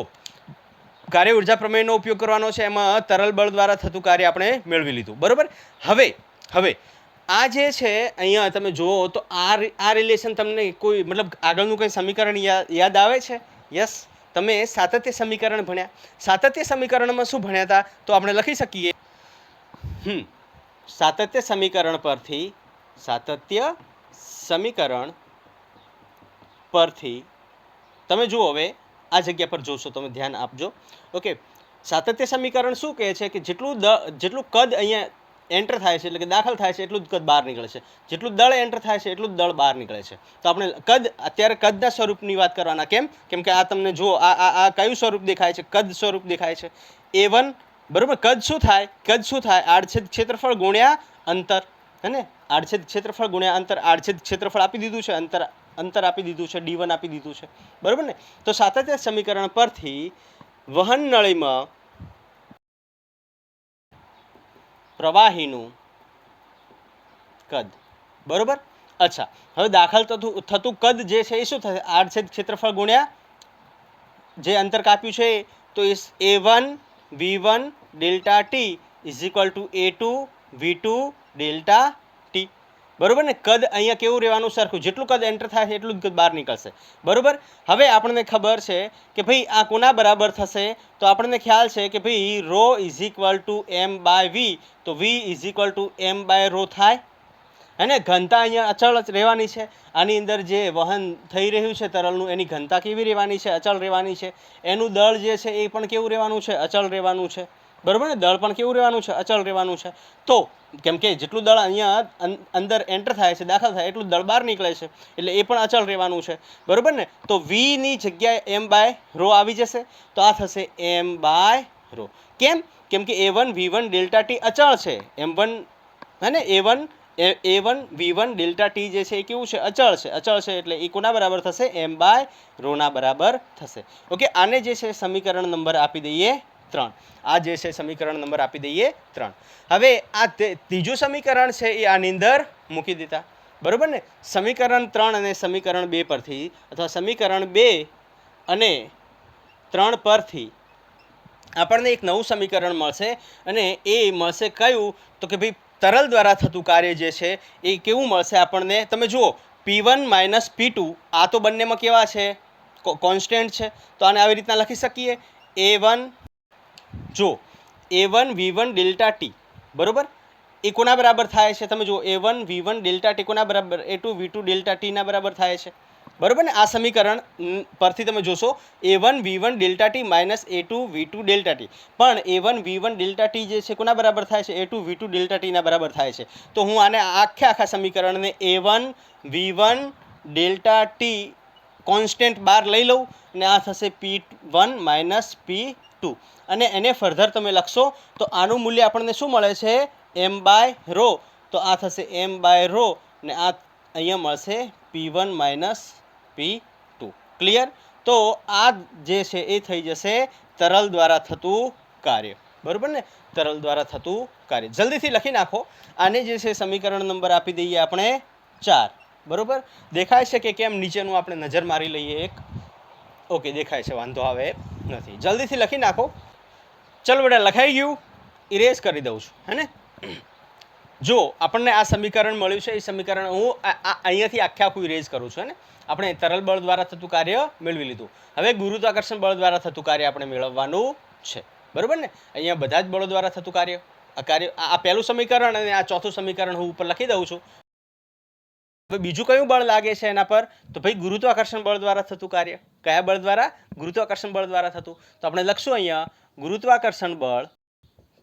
કાર્ય ઉર્જા પ્રમેયનો ઉપયોગ કરવાનો છે, એમાં તરલ બળ દ્વારા થતું કાર્ય આપણે મેળવી લીધું. બરોબર. હવે આ જે છે અહીંયા તમે જુઓ તો આ રિલેશન તમને કોઈ મતલબ આગળનું કંઈ સમીકરણ યાદ આવે છે? યસ, તમે સાતત્ય સમીકરણ ભણ્યા. સાતત્ય સમીકરણમાં શું ભણ્યા હતા? તો આપણે લખી શકીએ સાતત્ય સમીકરણ પરથી તમે જુઓ, હવે આ જગ્યા પર જોશો, તમે ધ્યાન આપજો. ઓકે, સાતત્ય સમીકરણ શું કહે છે કે જેટલું કદ અહીંયા એન્ટર થાય છે, એટલે કે દાખલ થાય છે, એટલું જ કદ બહાર નીકળે છે. જેટલું દળ એન્ટર થાય છે એટલું જ દળ બહાર નીકળે છે. તો આપણે અત્યારે કદના સ્વરૂપની વાત કરવાના. કેમ કે આ તમને જુઓ, આ કયું સ્વરૂપ દેખાય છે? કદ સ્વરૂપ દેખાય છે. A1 બરોબર. કદ શું થાય? આડછેદ ક્ષેત્રફળ ગુણ્યા અંતર. હે ને? આડછેદ ક્ષેત્રફળ ગુણ્યા અંતર. આડછેદ ક્ષેત્રફળ આપી દીધું છે, અંતર આપી દીધું છે, D1 આપી દીધું છે. બરોબર ને? તો સાતત્ય સમીકરણ પરથી વહન નળીમાં પ્રવાહીનું કદ. બરોબર. અચ્છા, હવે દાખલ થતું કદ જે છે એ શું થશે? આડછેદ ક્ષેત્રફળ ગુણ્યા જે અંતર કાપ્યું છે. તો A1 V1 delta T is equal two A2 V2 delta T. બરોબર ને? કદ અહીંયા કેવું રહેવાનું? સરખું. જેટલું કદ એન્ટર થાય છે એટલું જ કદ બહાર નીકળશે. બરોબર. હવે આપણને ખબર છે કે ભાઈ આ કોના બરાબર થશે? તો આપણને ખ્યાલ છે કે ભાઈ rho is equal to m by v. તો v is equal to m by rho થાય. અને ઘનતા અહીંયા અચળ જ રહેવાની છે. આની અંદર જે વહન થઈ રહ્યું છે તરલનું, એની ઘનતા કેવી રહેવાની છે? અચળ રહેવાની છે. એનું દળ જે છે એ પણ કેવું રહેવાનું છે? અચળ રહેવાનું છે. બરોબર ને? દળ પણ કેવું રહેવાનું છે? અચળ રહેવાનું છે. તો કેમ કે જેટલું દળ અહીંયા અંદર એન્ટર થાય છે, દાખલ થાય, એટલું દળ બહાર નીકળે છે, એટલે એ પણ અચળ રહેવાનું છે. બરોબર ને? તો વી ની જગ્યાએ એમ બાય રો આવી જશે. તો આ થશે એમ બાય રો. કેમ કે A1 V1 ડેલ્ટા ટી અચળ છે. M1 હે ને? A1 V1 ડેલ્ટા ટી જે છે એ કેવું છે? અચળ છે. એટલે એ કોના બરાબર થશે? એમ બાય રોના બરાબર થશે. ઓકે, આને જે છે સમીકરણ નંબર આપી દઈએ 3. આ જે છે સમીકરણ નંબર આપી દઈએ 3. હવે આ ત્રીજું સમીકરણ છે એ આની અંદર મૂકી દીધા. બરોબર ને? સમીકરણ 3 અને સમીકરણ 2 પરથી અથવા સમીકરણ 2 અને 3 પરથી આપણને એક નવું સમીકરણ મળશે. અને એ મળશે કયું? તો કે ભાઈ તરલ દ્વારા થતું કાર્ય જે છે એ કેવું મળશે આપણને? તમે જુઓ, P1 માઇનસ P2 આ તો બંનેમાં કેવા છે? કોન્સ્ટન્ટ છે. તો આને આવી રીતના લખી શકીએ. A1 V1 delta T. બરોબર. એ કોના બરાબર થાય છે? તમે જુઓ, A1 V1 ડેલ્ટા ટી કોના બરાબર? A2 V2 ડેલ્ટા ટીના બરાબર થાય છે. બરોબર ને? આ સમીકરણ પરથી તમે જોશો A1 V1 delta T minus A2 V2 delta T. પણ A1 V1 ડેલ્ટા ટી જે છે કોના બરાબર થાય છે? A2 V2 ડેલ્ટા ટીના બરાબર થાય છે. તો હું આને આખા સમીકરણને A1 V1 delta T constant બાર લઈ લઉં અને આ થશે P1 માઇનસ P2. અને એને ફર્ધર તમે લખશો તો આનું મૂલ્ય આપણને શું મળે છે? એમ બાય રો. તો આ થશે એમ બાય રો ને આ અહીંયા મળશે P1 માઇનસ P2. ક્લિયર? તો આ જે છે એ થઈ જશે તરલ દ્વારા થતું કાર્ય. બરોબર ને? તરલ દ્વારા થતું કાર્ય. જલ્દીથી લખી નાખો. આને જે છે સમીકરણ નંબર આપી દઈએ આપણે 4. બરોબર. દેખાય છે કે કેમ? નીચેનું આપણે નજર મારી લઈએ એક. ઓકે, દેખાય છે, વાંધો આવે નથી. જલ્દીથી લખી નાખો. ચલો બેટા, લખાઈ ગયું? ઇરેઝ કરી દઉં છું, હે ને? જો આપણને આ સમીકરણ મળ્યું છે, એ સમીકરણ હું અહીંયાથી આખું ઇરેઝ કરું છું. ને આપણે તરલ બળ દ્વારા થતું કાર્ય મેળવી લીધું. હવે ગુરુત્વાકર્ષણ બળ દ્વારા થતું કાર્ય આપણે મેળવવાનું છે. બરોબર ને? અહીંયા બધા જ બળો દ્વારા થતું કાર્ય આ પહેલું સમીકરણ અને આ ચોથું સમીકરણ હું ઉપર લખી દઉં છું. હવે બીજું કયું બળ લાગે છે એના પર? તો ભાઈ ગુરુત્વાકર્ષણ બળ દ્વારા થતું કાર્ય. કયા બળ દ્વારા? ગુરુત્વાકર્ષણ બળ દ્વારા થતું. તો આપણે લખશું અહીંયા ગુરુત્વાકર્ષણ બળ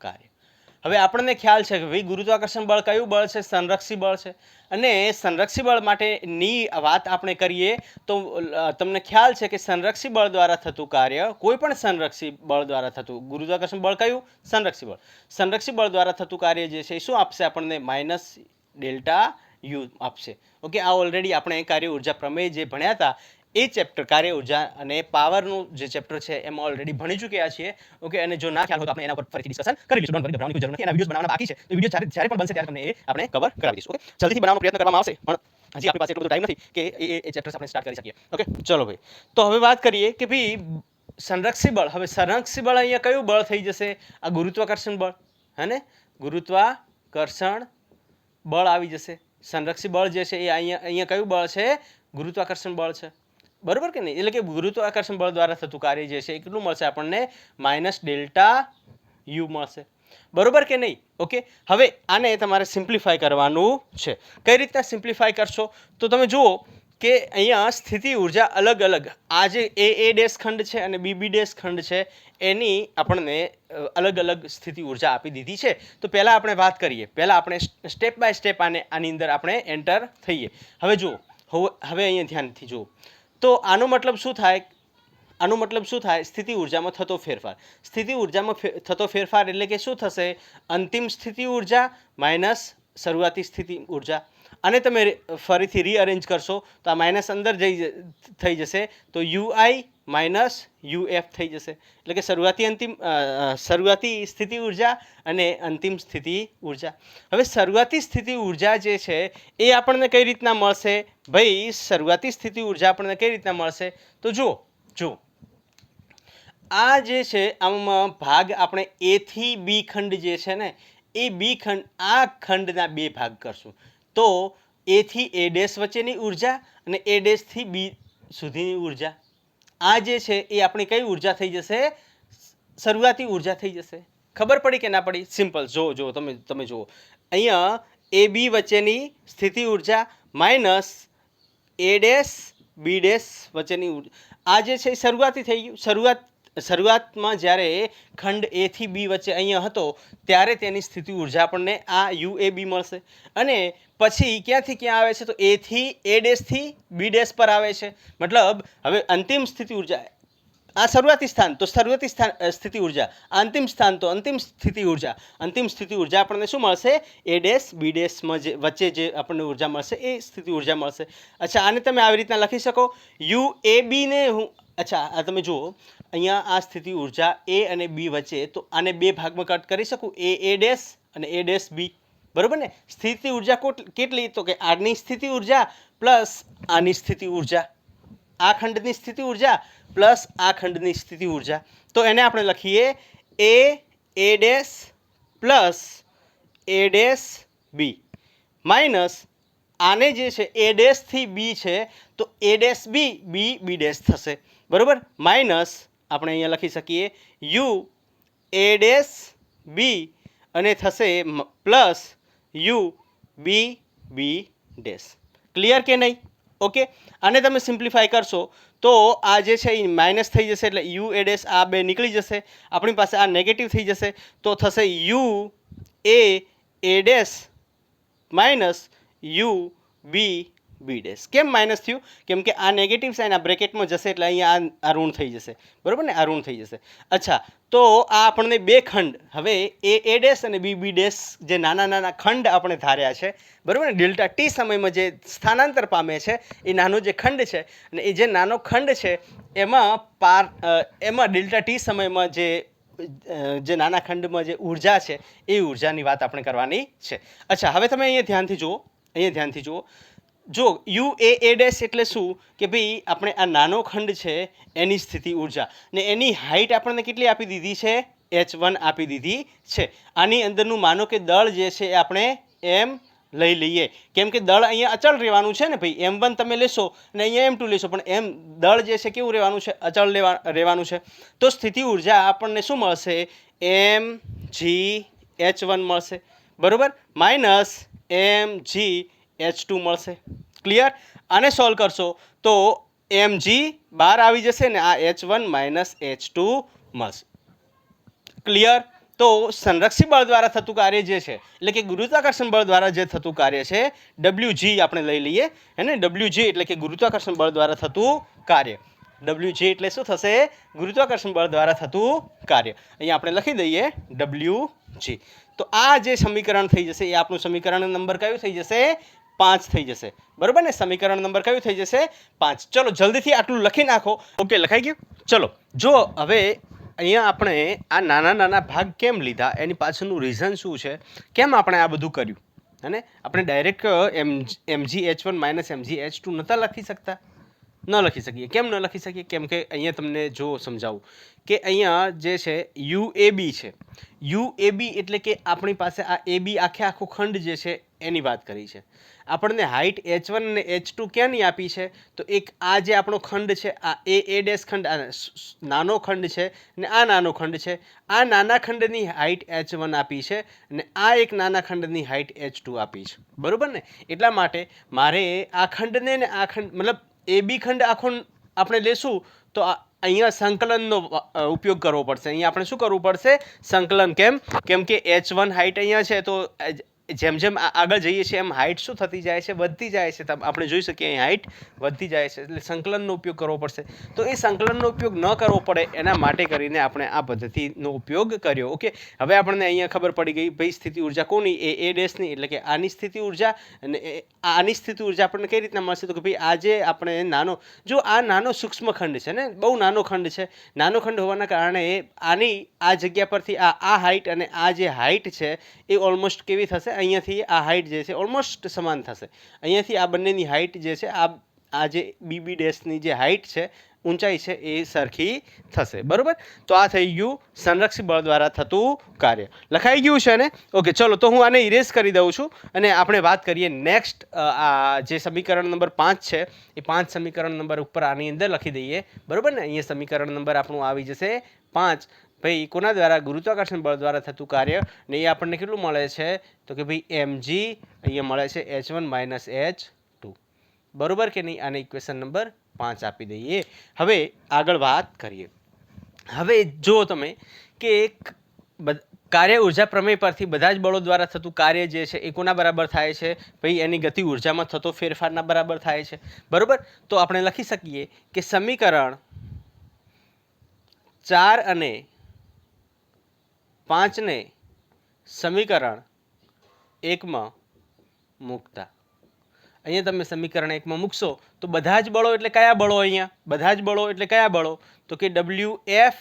કાર્ય. હવે આપણને ખ્યાલ છે કે ભાઈ ગુરુત્વાકર્ષણ બળ કયું બળ છે? સંરક્ષી બળ છે. અને સંરક્ષી બળ માટેની વાત આપણે કરીએ તો તમને ખ્યાલ છે કે સંરક્ષી બળ દ્વારા થતું કાર્ય, કોઈ પણ સંરક્ષી બળ દ્વારા થતું, ગુરુત્વાકર્ષણ બળ કયું? સંરક્ષી બળ. સંરક્ષી બળ દ્વારા થતું કાર્ય જે છે એ શું આપશે આપણને? માઇનસ ડેલ્ટા યુ આપશે. ઓકે, આ ઓલરેડી આપણે કાર્ય ઉર્જા પ્રમેય જે ભણ્યા હતા એ ચેપ્ટર કાર્ય ઉર્જા અને પાવરનું જે ચેપ્ટર છે એમાં ઓલરેડી ભણી ચૂક્યા છીએ. ઓકે, અને જો ના ખ્યાલ હોય તો આપણે એના પર ફરીથી ડિસ્કશન કરી લઈશું. ડોન્ટ વરી, ગભરાવાની કોઈ જરૂર નથી. એના વિડીયોઝ બનાવવાના બાકી છે, તો વિડીયો જ્યારે પણ બનશે ત્યારે તમને એ આપણે કવર કરાવી દઈશું. ઓકે, જલ્દીથી બનાવવાનો પ્રયત્ન કરવામાં આવશે, પણ હજી આપણી પાસે એટલો બધો ટાઈમ નથી કે એ ચેપ્ટર્સ આપણે સ્ટાર્ટ કરી શકીએ. ઓકે, ચલો ભાઈ. તો હવે વાત કરીએ કે ભાઈ સંરક્ષી બળ. હવે સંરક્ષી બળ અહીંયા કયું બળ થઈ જશે? આ ગુરુત્વાકર્ષણ બળ, હે ને? ગુરુત્વાકર્ષણ બળ આવી જશે. સંરક્ષી બળ જે છે એ અહીંયા કયું બળ છે? ગુરુત્વાકર્ષણ બળ છે, બરોબર કે નહીં? એટલે કે ગુરુત્વાકર્ષણ બળ દ્વારા થતું કાર્ય જે છે એ કેટલું મળશે આપણને? -Δu મળશે, બરોબર કે નહીં? ઓકે, હવે આને તમારે સિમ્પ્લિફાય કરવાનું છે. કઈ રીતના સિમ્પ્લિફાય કરશો? તો તમે જુઓ કે અહીંયા સ્થિતિ ઉર્જા અલગ અલગ, આ જે એ ડેશ ખંડ છે અને બી ડેશ ખંડ છે એની આપણને અલગ અલગ સ્થિતિ ઉર્જા આપી દીધી છે. તો પહેલાં આપણે વાત કરીએ, પહેલાં આપણે સ્ટેપ બાય સ્ટેપ આની અંદર આપણે એન્ટર થઈએ. હવે જુઓ, હવે અહીંયા ધ્યાનથી જુઓ. તો આનો મતલબ શું થાય? આનો મતલબ શું થાય? સ્થિતિ ઉર્જામાં થતો ફેરફાર. સ્થિતિ ઉર્જામાં થતો ફેરફાર એટલે કે શું થશે? અંતિમ સ્થિતિ ઉર્જા માઇનસ શરૂઆતી સ્થિતિ ઉર્જા. આને તમે ફરીથી રીઅરેન્જ કરશો તો આ માઇનસ અંદર થઈ જશે, તો UI માઇનસ UF થઈ જશે. એટલે કે શરૂઆતી સ્થિતિ ઉર્જા અને અંતિમ સ્થિતિ ઉર્જા. હવે શરૂઆતી સ્થિતિ ઉર્જા જે છે એ આપણને કઈ રીતના મળશે? ભાઈ શરૂઆતી સ્થિતિ ઉર્જા આપણને કઈ રીતના મળશે? તો જુઓ આ જે છે આમાં ભાગ આપણે A થી B ખંડ જે છે ને એ બી ખંડ, આ ખંડના બે ભાગ કરશું. તો A થી A ડેશ વચ્ચેની ઉર્જા અને A ડેશ થી B સુધીની ઉર્જા, આ જે છે એ આપણી કઈ ઉર્જા થઈ જશે? શરૂઆતી ઉર્જા થઈ જશે. ખબર પડી કે ના પડી? સિમ્પલ. જો તમે જુઓ અહીંયા AB વચ્ચેની સ્થિતિ ઉર્જા minus A dash B dash વચ્ચેની ઉર્જા, આ જે છે એ શરૂઆતી થઈ ગયું. શરૂઆતમાં જ્યારે ખંડ A થી B વચ્ચે અહીંયા હતો ત્યારે તેની સ્થિતિ ઉર્જા આપણને આ UAB મળશે. અને પછી ક્યાંથી ક્યાં આવે છે? તો A થી A ડેશ થી B ડેશ પર આવે છે. મતલબ હવે અંતિમ સ્થિતિ ઉર્જા, આ શરૂઆતી સ્થાન તો શરૂઆતી સ્થિતિ ઉર્જા, અંતિમ સ્થાન તો અંતિમ સ્થિતિ ઉર્જા. અંતિમ સ્થિતિ ઉર્જા આપણને શું મળશે? A ડેશ B ડેશમાં જે વચ્ચે જે આપણને ઉર્જા મળશે એ સ્થિતિ ઉર્જા મળશે. અચ્છા, આને તમે આવી રીતના લખી શકો UAB ને અચ્છા આ તમે જુઓ અહીંયા આ સ્થિતિ ઉર્જા A અને B વચ્ચે, તો આને બે ભાગમાં કટ કરી શકું, A ડેશ અને A ડેશ B, બરોબર ને? સ્થિતિ ઉર્જા કેટલી? તો કે આની સ્થિતિ ઉર્જા પ્લસ આની સ્થિતિ ઉર્જા, આ ખંડની સ્થિતિ ઉર્જા પ્લસ આ ખંડની સ્થિતિ ઉર્જા. તો એને આપણે લખીએ A dash plus A dash B minus આને જે છે A ડેશ થી B છે તો A ડેશ B ડેશ થશે, બરોબર? માઇનસ આપણે અહીંયા લખી શકીએ A ડેશ B અને થશે પ્લસ B ડેશ. ક્લિયર કે નહીં? ઓકે, આને તમે સિમ્પ્લિફાય કરશો તો આ જે છે એ માઇનસ થઈ જશે, એટલે A ડેશ આ બે નીકળી જશે. આપણી પાસે આ નેગેટિવ થઈ જશે, તો થશે A dash minus B dash. કેમ માઇનસ થયું? કેમ કે આ નેગેટિવ સાઇન આ બ્રેકેટમાં જશે એટલે અહીંયા આ ઋણ થઈ જશે, બરોબર ને? આ ઋણ થઈ જશે. અચ્છા, તો આ આપણને બે ખંડ, હવે A ડેશ અને B ડેશ જે નાના ખંડ આપણે ધાર્યા છે, બરોબર ને? ડેલ્ટા ટી સમયમાં જે સ્થાનાંતર પામે છે એ નાનો જે ખંડ છે, અને એ જે નાનો ખંડ છે એમાં ડેલ્ટા ટી સમયમાં જે નાના ખંડમાં જે ઉર્જા છે એ ઉર્જાની વાત આપણે કરવાની છે. અચ્છા, હવે તમે અહીંયા ધ્યાનથી જુઓ. જો UA ડેશ એટલે શું? કે ભાઈ આપણે આ નાનો ખંડ છે એની સ્થિતિ ઉર્જા, ને એની હાઇટ આપણને કેટલી આપી દીધી છે? H1 આપી દીધી છે. આની અંદરનું માનો કે દળ જે છે એ આપણે M લઈ લઈએ, કેમ કે દળ અહીંયા અચળ રહેવાનું છે ને ભાઈ. M1 તમે લેશો અને અહીંયા M2 લેશો, પણ દળ જે છે કેવું રહેવાનું છે? અચળ રહેવાનું છે. તો સ્થિતિ ઉર્જા આપણને શું મળશે? mgH1 મળશે, બરોબર? માઇનસ mgH2 મળશે. ક્લિયર? આને સોલ્વ કરશો તો mg બહાર આવી જશે ને આ H1 માઇનસ H2 મળશે. ક્લિયર? તો સંરક્ષી બળ દ્વારા થતું કાર્ય જે છે, એટલે કે ગુરુત્વાકર્ષણ બળ દ્વારા જે થતું કાર્ય છે WG આપણે લઈ લઈએ, હે ને? WG એટલે કે ગુરુત્વાકર્ષણ બળ દ્વારા થતું કાર્ય. WG એટલે શું થશે? ગુરુત્વાકર્ષણ બળ દ્વારા થતું કાર્ય. અહીંયા આપણે લખી દઈએ WG. તો આ જે સમીકરણ થઈ જશે એ આપણું સમીકરણ નંબર કયું થઈ જશે? 5 થઈ જશે, બરોબર ને? સમીકરણ નંબર કયું થઈ જશે? 5. ચલો જલ્દીથી આટલું લખી નાખો. ઓકે, લખાઈ ગયું? ચલો જો હવે અહીંયા આપણે આ નાના નાના ભાગ કેમ લીધા એની પાછળનું રીઝન શું છે, કેમ આપણે આ બધું કર્યું, અને આપણે ડાયરેક્ટ mgh1 માઇનસ mgh2 નહોતા લખી શકતા? ન લખી શકીએ. કેમ ન લખી શકીએ? કેમ કે અહીંયા તમને જો સમજાવું કે અહીંયા જે છે UAB છે. UAB એટલે કે આપણી પાસે આ AB આખો ખંડ જે છે એની વાત કરી છે. આપણને હાઇટ H1 અને H2 ક્યાંની આપી છે? તો એક આ જે આપણો ખંડ છે આ A ડેશ ખંડ, આ નાનો ખંડ છે અને આ નાનો ખંડ છે. આ નાના ખંડની હાઇટ H1 આપી છે અને આ એક નાના ખંડની હાઇટ H2 આપી છે, બરોબર ને? એટલા માટે મારે આ ખંડને ને આ ખંડ મતલબ AB ખંડ આખો આપણે લેશું તો અહીંયા સંકલનનો ઉપયોગ કરવો પડશે. અહીંયા આપણે શું કરવું પડશે? સંકલન. કેમ કે H1 હાઇટ અહીંયા છે, તો જેમ જેમ આગળ જઈએ છીએ એમ હાઇટ શું થતી જાય છે? વધતી જાય છે. આપણે જોઈ શકીએ અહીં હાઇટ વધતી જાય છે, એટલે સંકલનનો ઉપયોગ કરવો પડશે. તો એ સંકલનનો ઉપયોગ ન કરવો પડે એના માટે કરીને આપણે આ પદ્ધતિનો ઉપયોગ કર્યો. ઓકે, હવે આપણને અહીંયા ખબર પડી ગઈ ભાઈ સ્થિતિ ઉર્જા કોની? એ ડેશની, એટલે કે આની સ્થિતિ ઉર્જા. અને આની સ્થિતિ ઉર્જા આપણને કઈ રીતના મળશે? તો કે ભાઈ આજે આપણે જો આ નાનો સૂક્ષ્મ ખંડ છે ને, બહુ નાનો ખંડ છે, નાનો ખંડ હોવાના કારણે આની આ જગ્યા પરથી આ હાઇટ અને આ જે હાઇટ છે એ ઓલમોસ્ટ કેવી થશે? અહીંયાથી આ હાઇટ જે છે ઓલમોસ્ટ સમાન થશે. અહીંયાથી આ બંનેની હાઇટ જે છે આ જે BB ડેશની જે હાઇટ છે, ઊંચાઈ છે, એ સરખી થશે, બરોબર? તો આ થઈ ગયું સંરક્ષિત બળ દ્વારા થતું કાર્ય. લખાઈ ગયું છે ને? ઓકે, ચલો તો હું આને ઇરેઝ કરી દઉં છું અને આપણે વાત કરીએ નેક્સ્ટ. આ જે સમીકરણ નંબર 5 છે એ 5 સમીકરણ નંબર ઉપર આની અંદર લખી દઈએ, બરોબર ને? અહીંયા સમીકરણ નંબર આપણું આવી જશે 5. ભાઈ કોના દ્વારા? ગુરુત્વાકર્ષણ બળ દ્વારા થતું કાર્ય. ને એ આપણને કેટલું મળે છે? તો કે ભાઈ mg અહીંયા મળે છે H1 માઇનસ H2, બરોબર કે નહીં? આને ઇક્વેશન નંબર 5 આપી દઈએ. હવે આગળ વાત કરીએ. હવે જુઓ તમે કે કાર્ય ઉર્જા પ્રમેય પરથી બધા જ બળો દ્વારા થતું કાર્ય જે છે એ કોના બરાબર થાય છે? ભાઈ એની ગતિ ઉર્જામાં થતો ફેરફારના બરાબર થાય છે, બરોબર? તો આપણે લખી શકીએ કે સમીકરણ 4 અને 5 ને સમીકરણ 1 માં મૂકતા, અહીંયા તમે સમીકરણ 1 માં મૂકશો તો બધા જ બળો એટલે કયા બળો? અહીંયા બધા જ બળો એટલે કયા બળો? તો કે WF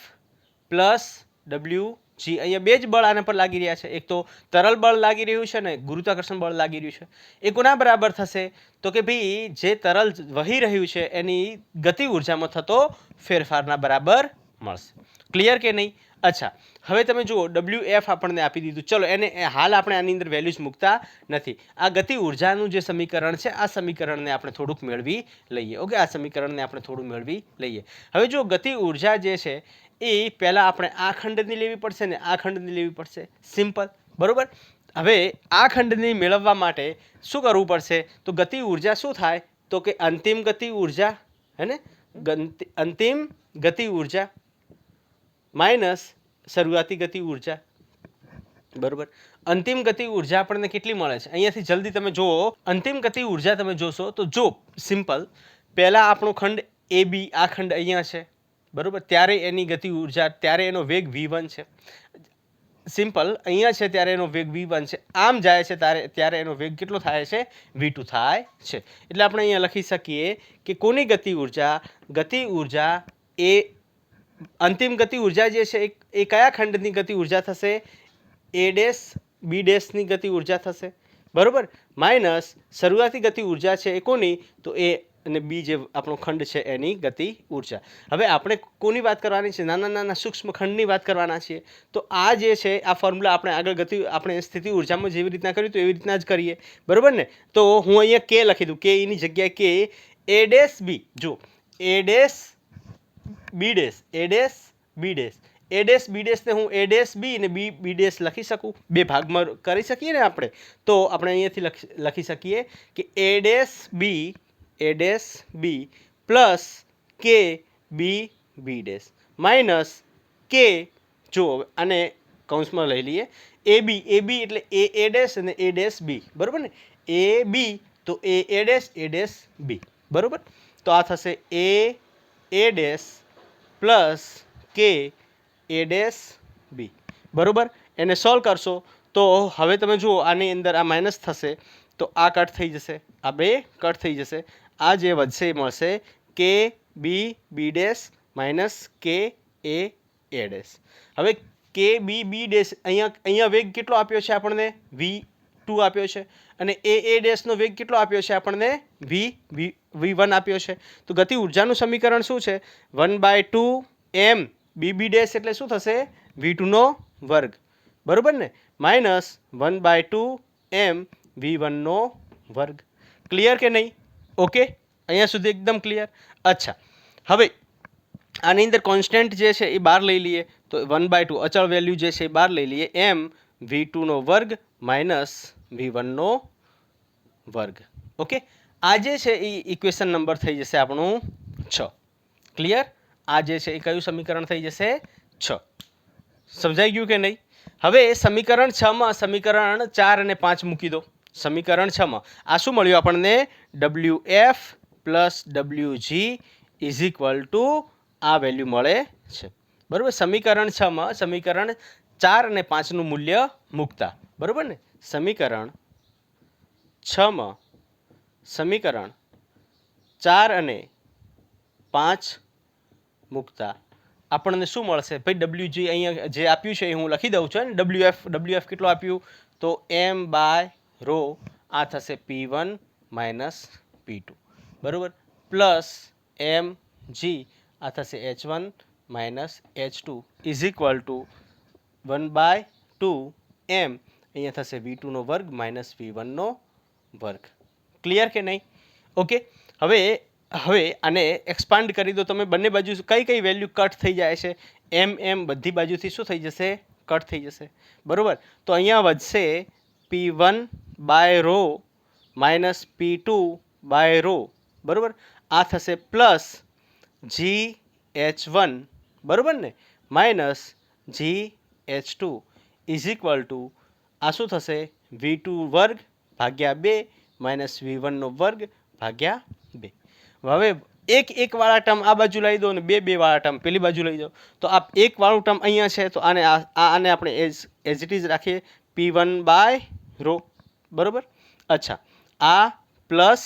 પ્લસ WG. અહીંયા બે જ બળ આના પર લાગી રહ્યા છે. એક તો તરલ બળ લાગી રહ્યું છે ને ગુરુત્વાકર્ષણ બળ લાગી રહ્યું છે. એ કોના બરાબર થશે? તો કે ભાઈ જે તરલ વહી રહ્યું છે એની ગતિ ઉર્જામાં થતો ફેરફારના બરાબર મળશે. ક્લિયર કે નહીં? અચ્છા, હવે તમે જુઓ WF આપણને આપી દીધું. ચલો એને હાલ આપણે આની અંદર વેલ્યુઝ મૂકતા નથી. આ ગતિ ઉર્જાનું જે સમીકરણ છે આ સમીકરણને આપણે થોડુંક મેળવી લઈએ. ઓકે, આ સમીકરણને આપણે થોડું મેળવી લઈએ. હવે જો ગતિ ઉર્જા જે છે એ પહેલાં આપણે આ ખંડની લેવી પડશે ને આ ખંડની લેવી પડશે. સિમ્પલ, બરોબર? હવે આ ખંડની મેળવવા માટે શું કરવું પડશે? તો ગતિ ઉર્જા શું થાય? તો કે અંતિમ ગતિ ઉર્જા, હે ને? અંતિમ ગતિ ઉર્જા માઇનસ શરૂઆતી ગતિ ઉર્જા, બરોબર? અંતિમ ગતિ ઉર્જા આપણને કેટલી મળે છે? અહીંયાથી જલ્દી તમે જુઓ. અંતિમ ગતિ ઉર્જા તમે જોશો તો જો સિમ્પલ, પહેલાં આપણો ખંડ AB, આ ખંડ અહીંયા છે, બરોબર? ત્યારે એની ગતિ ઉર્જા, ત્યારે એનો વેગ v1 છે. સિમ્પલ, અહીંયા છે ત્યારે એનો વેગ v1 છે. આમ જાય છે ત્યારે એનો વેગ કેટલો થાય છે? v2 થાય છે. એટલે આપણે અહીંયા લખી શકીએ કે કોની ગતિ ઉર્જા? ગતિ ઉર્જા એ અંતિમ ગતિ ઉર્જા જે છે એ કયા ખંડની ગતિ ઉર્જા થશે? A ડેશ B ડેશની ગતિ ઉર્જા થશે, બરોબર? માઇનસ શરૂઆતી ગતિ ઉર્જા છે એ કોની? તો A અને B જે આપણો ખંડ છે એની ગતિ ઉર્જા. હવે આપણે કોની વાત કરવાની છે? નાના નાના સૂક્ષ્મ ખંડની વાત કરવાના છીએ. તો આ જે છે આ ફોર્મ્યુલા આપણે આગળ આપણે સ્થિતિ ઉર્જામાં જેવી રીતના કર્યું તો એવી રીતના જ કરીએ, બરોબર ને? તો હું અહીંયા K લખી દઉં. K એની જગ્યાએ K A ડેશ B. જો A dash B dash, A dash B dash, A dash B ડેશને હું A ડેશ B અને B ડેશ લખી શકું. બે ભાગમાં કરી શકીએ ને આપણે. તો આપણે અહીંયાથી લખી શકીએ કે A dash B plus K B dash minus K. જો આને કૌંસમાં લઈ લઈએ. AB એટલે A ડેશ અને A ડેશ B, બરોબર ને? AB તો A ડેશ B, બરોબર? તો આ થશે A dash plus K A dash B, બરોબર? એને સોલ્વ કરશો તો હવે તમે જુઓ આની અંદર આ માઇનસ થશે તો આ કટ થઈ જશે, આ બે કટ થઈ જશે, આ જે વધશે એ મળશે કે બી બી ડેશ માઇનસ કે એ ડેશ. હવે કે બી ડેશ અહીંયા વેગ કેટલો આપ્યો છે આપણને v2 આપ્યો છે અને એ ડેશનો વેગ કેટલો આપ્યો છે આપણને v1 આપ્યો છે. તો ગતિ ઉર્જાનું સમીકરણ શું છે? 1/2 m બી ડેશ એટલે શું થશે? v2 નો વર્ગ, બરોબર ને, માઇનસ 1/2 m v1 નો વર્ગ. ક્લિયર કે નહીં? ઓકે, અહીંયા સુધી એકદમ ક્લિયર. અચ્છા, હવે આની અંદર કોન્સ્ટન્ટ જે છે એ બહાર લઈ લઈએ, તો 1/2 અચળ વેલ્યુ જે છે એ બહાર લઈ લઈએ, એમ v2 નો વર્ગ માઇનસ v1 નો વર્ગ. ઓકે, આ જે છે એ ઇક્વેશન નંબર થઈ જશે આપણું 6. ક્લિયર? આ જે છે એ કયું સમીકરણ થઈ જશે? 6. સમજાઈ ગયું કે નહીં? હવે સમીકરણ 6 માં સમીકરણ 4 અને 5 મૂકી દો. સમીકરણ 6 માં આ શું મળ્યું આપણને? WF plus WG is equal two આ વેલ્યુ મળે છે, બરાબર. સમીકરણ 6 માં સમીકરણ 4 અને 5 નું મૂલ્ય મૂકતા, બરાબર ને. સમીકરણ 6 માં સમીકરણ 4 અને 5 મૂકતા આપણને શું મળશે? ભાઈ WG અહીંયા જે આપ્યું છે એ હું લખી દઉં છું ને. WF કેટલો આપ્યું? તો m બાય રો આ થશે P1 માઇનસ P2, બરાબર, પ્લસ mg આ થશે H1 minus H2 is equal to 1/2 m અહીંયા થશે v2 નો વર્ગ માઇનસ v1 નો વર્ગ. ક્લિયર કે નહીં? ઓકે, હવે આને એક્સપાન્ડ કરી દો તમે. બંને બાજુ કઈ કઈ વેલ્યુ કટ થઈ જાય છે? એમ બધી બાજુથી શું થઈ જશે? કટ થઈ જશે, બરોબર. તો અહીંયા વધશે P1 by rho minus P2 by rho, બરોબર. આ થશે પ્લસ GH1, બરોબર ને, minus GH2 is equal two આ શું થશે? v2 વર્ગ ભાગ્યા 2 માઇનસ v1 નો વર્ગ ભાગ્યા 2. હવે એક વાળા ટર્મ આ બાજુ લઈ દો અને બે વાળા ટર્મ પેલી બાજુ લઈ જાઓ. તો આ એક વાળું ટર્મ અહીંયા છે તો આને આપણે એઝ ઇટ ઇઝ રાખીએ P1 બાય રો, બરોબર. અચ્છા, આ પ્લસ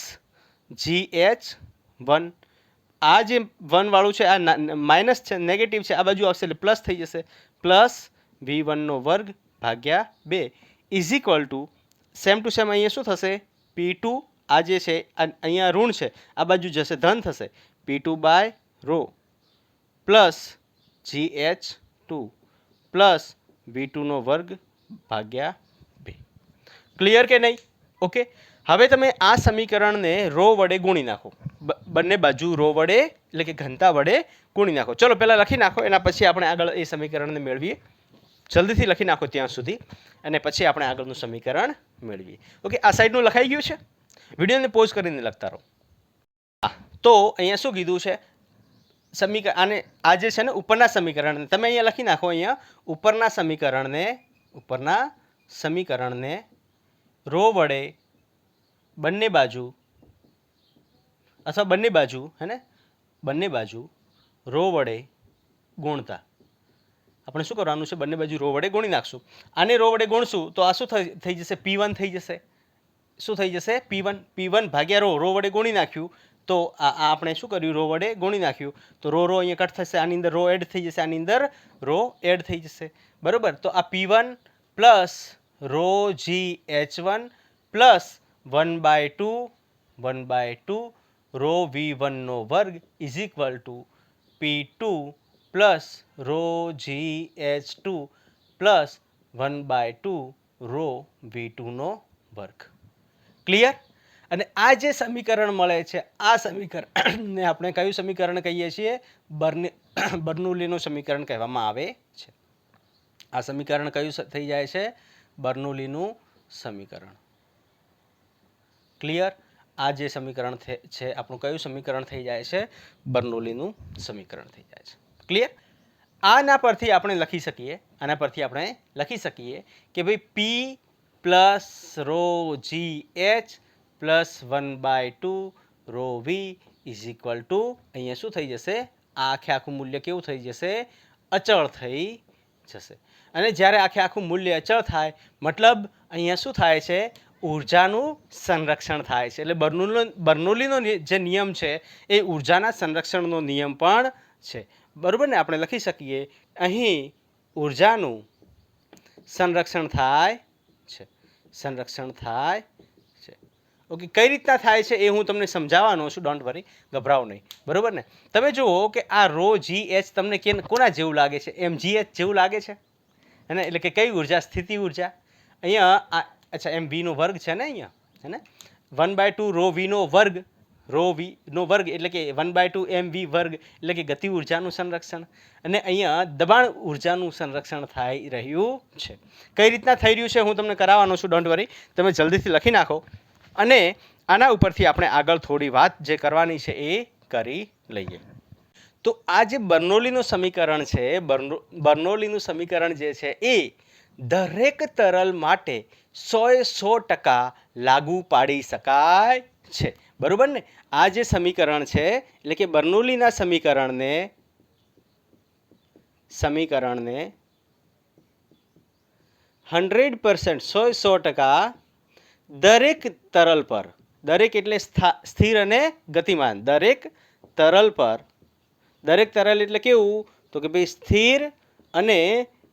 GH1, આ જે 1 વાળું છે આ માઇનસ છે, નેગેટિવ છે, આ બાજુ આવશે એટલે પ્લસ થઈ જશે, પ્લસ v1 નો વર્ગ ભાગ્યા 2 is equal to same to same અહીંયા શું થશે? P2 આ જે છે અહીંયા ઋણ છે, આ બાજુ જશે ધન થશે, P2 by rho plus GH2 plus v2 નો વર્ગ ભાગ્યા 2. ક્લિયર કે નહીં? ઓકે, હવે તમે આ સમીકરણને રો વડે ગુણી નાખો. બંને બાજુ રો વડે એટલે કે ઘનતા વડે ગુણી નાખો. ચલો પહેલાં લખી નાખો, એના પછી આપણે આગળ એ સમીકરણને મેળવીએ. જલ્દીથી લખી નાખો ત્યાં સુધી, અને પછી આપણે આગળનું સમીકરણ મેળવીએ. ઓકે, આ સાઈડનું લખાઈ ગયું છે? વિડીયોને પોઝ કરીને લખતા રહો. તો અહીંયા શું કીધું છે? આને આ જે છે ને ઉપરના સમીકરણને તમે અહીંયા લખી નાખો. અહીંયા ઉપરના સમીકરણને રો વડે બંને બાજુ અથવા બંને બાજુ હે ને બંને બાજુ રો વડે ગુણતા આપણે શું કરવાનું છે? બંને બાજુ રો વડે ગુણી નાખશું. આને રો વડે ગુણશું તો આ શું થઈ જશે? P1 થઈ જશે. શું થઈ જશે? P1 ભાગ્યા રો વડે ગુણી નાખ્યું તો આ આપણે શું કર્યું? રો વડે ગુણી નાખ્યું તો રો અહીંયા કટ થશે, આની અંદર રો એડ થઈ જશે, આની અંદર રો એડ થઈ જશે, બરોબર. તો આ P1 plus rho GH1 plus 1/2 rho v1 નો વર્ગ is equal to P2 plus rho GH2 plus 1/2 rho v2 નો વર્ગ. ક્લિયર? અને આ જે સમીકરણ મળે છે આ સમીકરણને આપણે કયું સમીકરણ કહીએ છીએ? બર્નોલીનું સમીકરણ કહેવામાં આવે છે. આ સમીકરણ કયું થઈ જાય છે? બર્નોલીનું સમીકરણ. ક્લિયર? આ જે સમીકરણ છે આપણું કયું સમીકરણ થઈ જાય છે? બર્નોલીનું સમીકરણ થઈ જાય છે. ક્લિયર? આના પરથી આપણે લખી શકીએ કે ભાઈ P plus rho GH plus 1/2 rho V is equal to અહીંયા શું થઈ જશે? આ આખું મૂલ્ય કેવું થઈ જશે? અચળ થઈ જશે. અને જ્યારે આખું મૂલ્ય અચળ થાય મતલબ અહીંયા શું થાય છે? ઉર્જાનું સંરક્ષણ થાય છે. એટલે બર્નોલીનો જે નિયમ છે એ ઉર્જાના સંરક્ષણનો નિયમ પણ છે. બરાબર ને? આપણે લખી શકીએ અહીં ઉર્જાનું સંરક્ષણ થાય છે. સંરક્ષણ થાય છે. ઓકે, કઈ રીતના થાય છે એ હું તમને સમજાવવાનો છું. ડોન્ટ વરી, ગભરાવો નહીં. બરાબર ને? તમે જુઓ કે આ રો જી એચ તમને કોના જેવું લાગે છે? એમ જી એચ જેવું લાગે છે ને? એટલે કે કઈ ઉર્જા? સ્થિતિ ઉર્જા. અહીંયા અચ્છા એમ વીનો વર્ગ છે ને અહીંયા, હે ને? 1/2 રો વીનો વર્ગ, રો વીનો વર્ગ એટલે કે 1/2 એમ વી વર્ગ એટલે કે ગતિ ઉર્જાનું સંરક્ષણ. અને અહીંયા દબાણ ઉર્જાનું સંરક્ષણ થઈ રહ્યું છે. કઈ રીતના થઈ રહ્યું છે હું તમને કરાવવાનો છું. ડોન્ટ વરી, તમે જલ્દીથી લખી નાખો. અને આના ઉપરથી આપણે આગળ થોડી વાત જે કરવાની છે એ કરી લઈએ. તો આ જે બર્નોલીનું સમીકરણ છે, બર્નોલીનું સમીકરણ જે છે એ દરેક તરલ માટે 100% લાગુ પાડી શકાય છે. બરોબર ને? આ જે સમીકરણ છે એટલે કે બર્નોલીના સમીકરણને 100% 100% દરેક તરલ પર, દરેક એટલે સ્થિર અને ગતિમાન, દરેક તરલ પર, દરેક તરલ એટલે કેવું? તો કે ભાઈ સ્થિર અને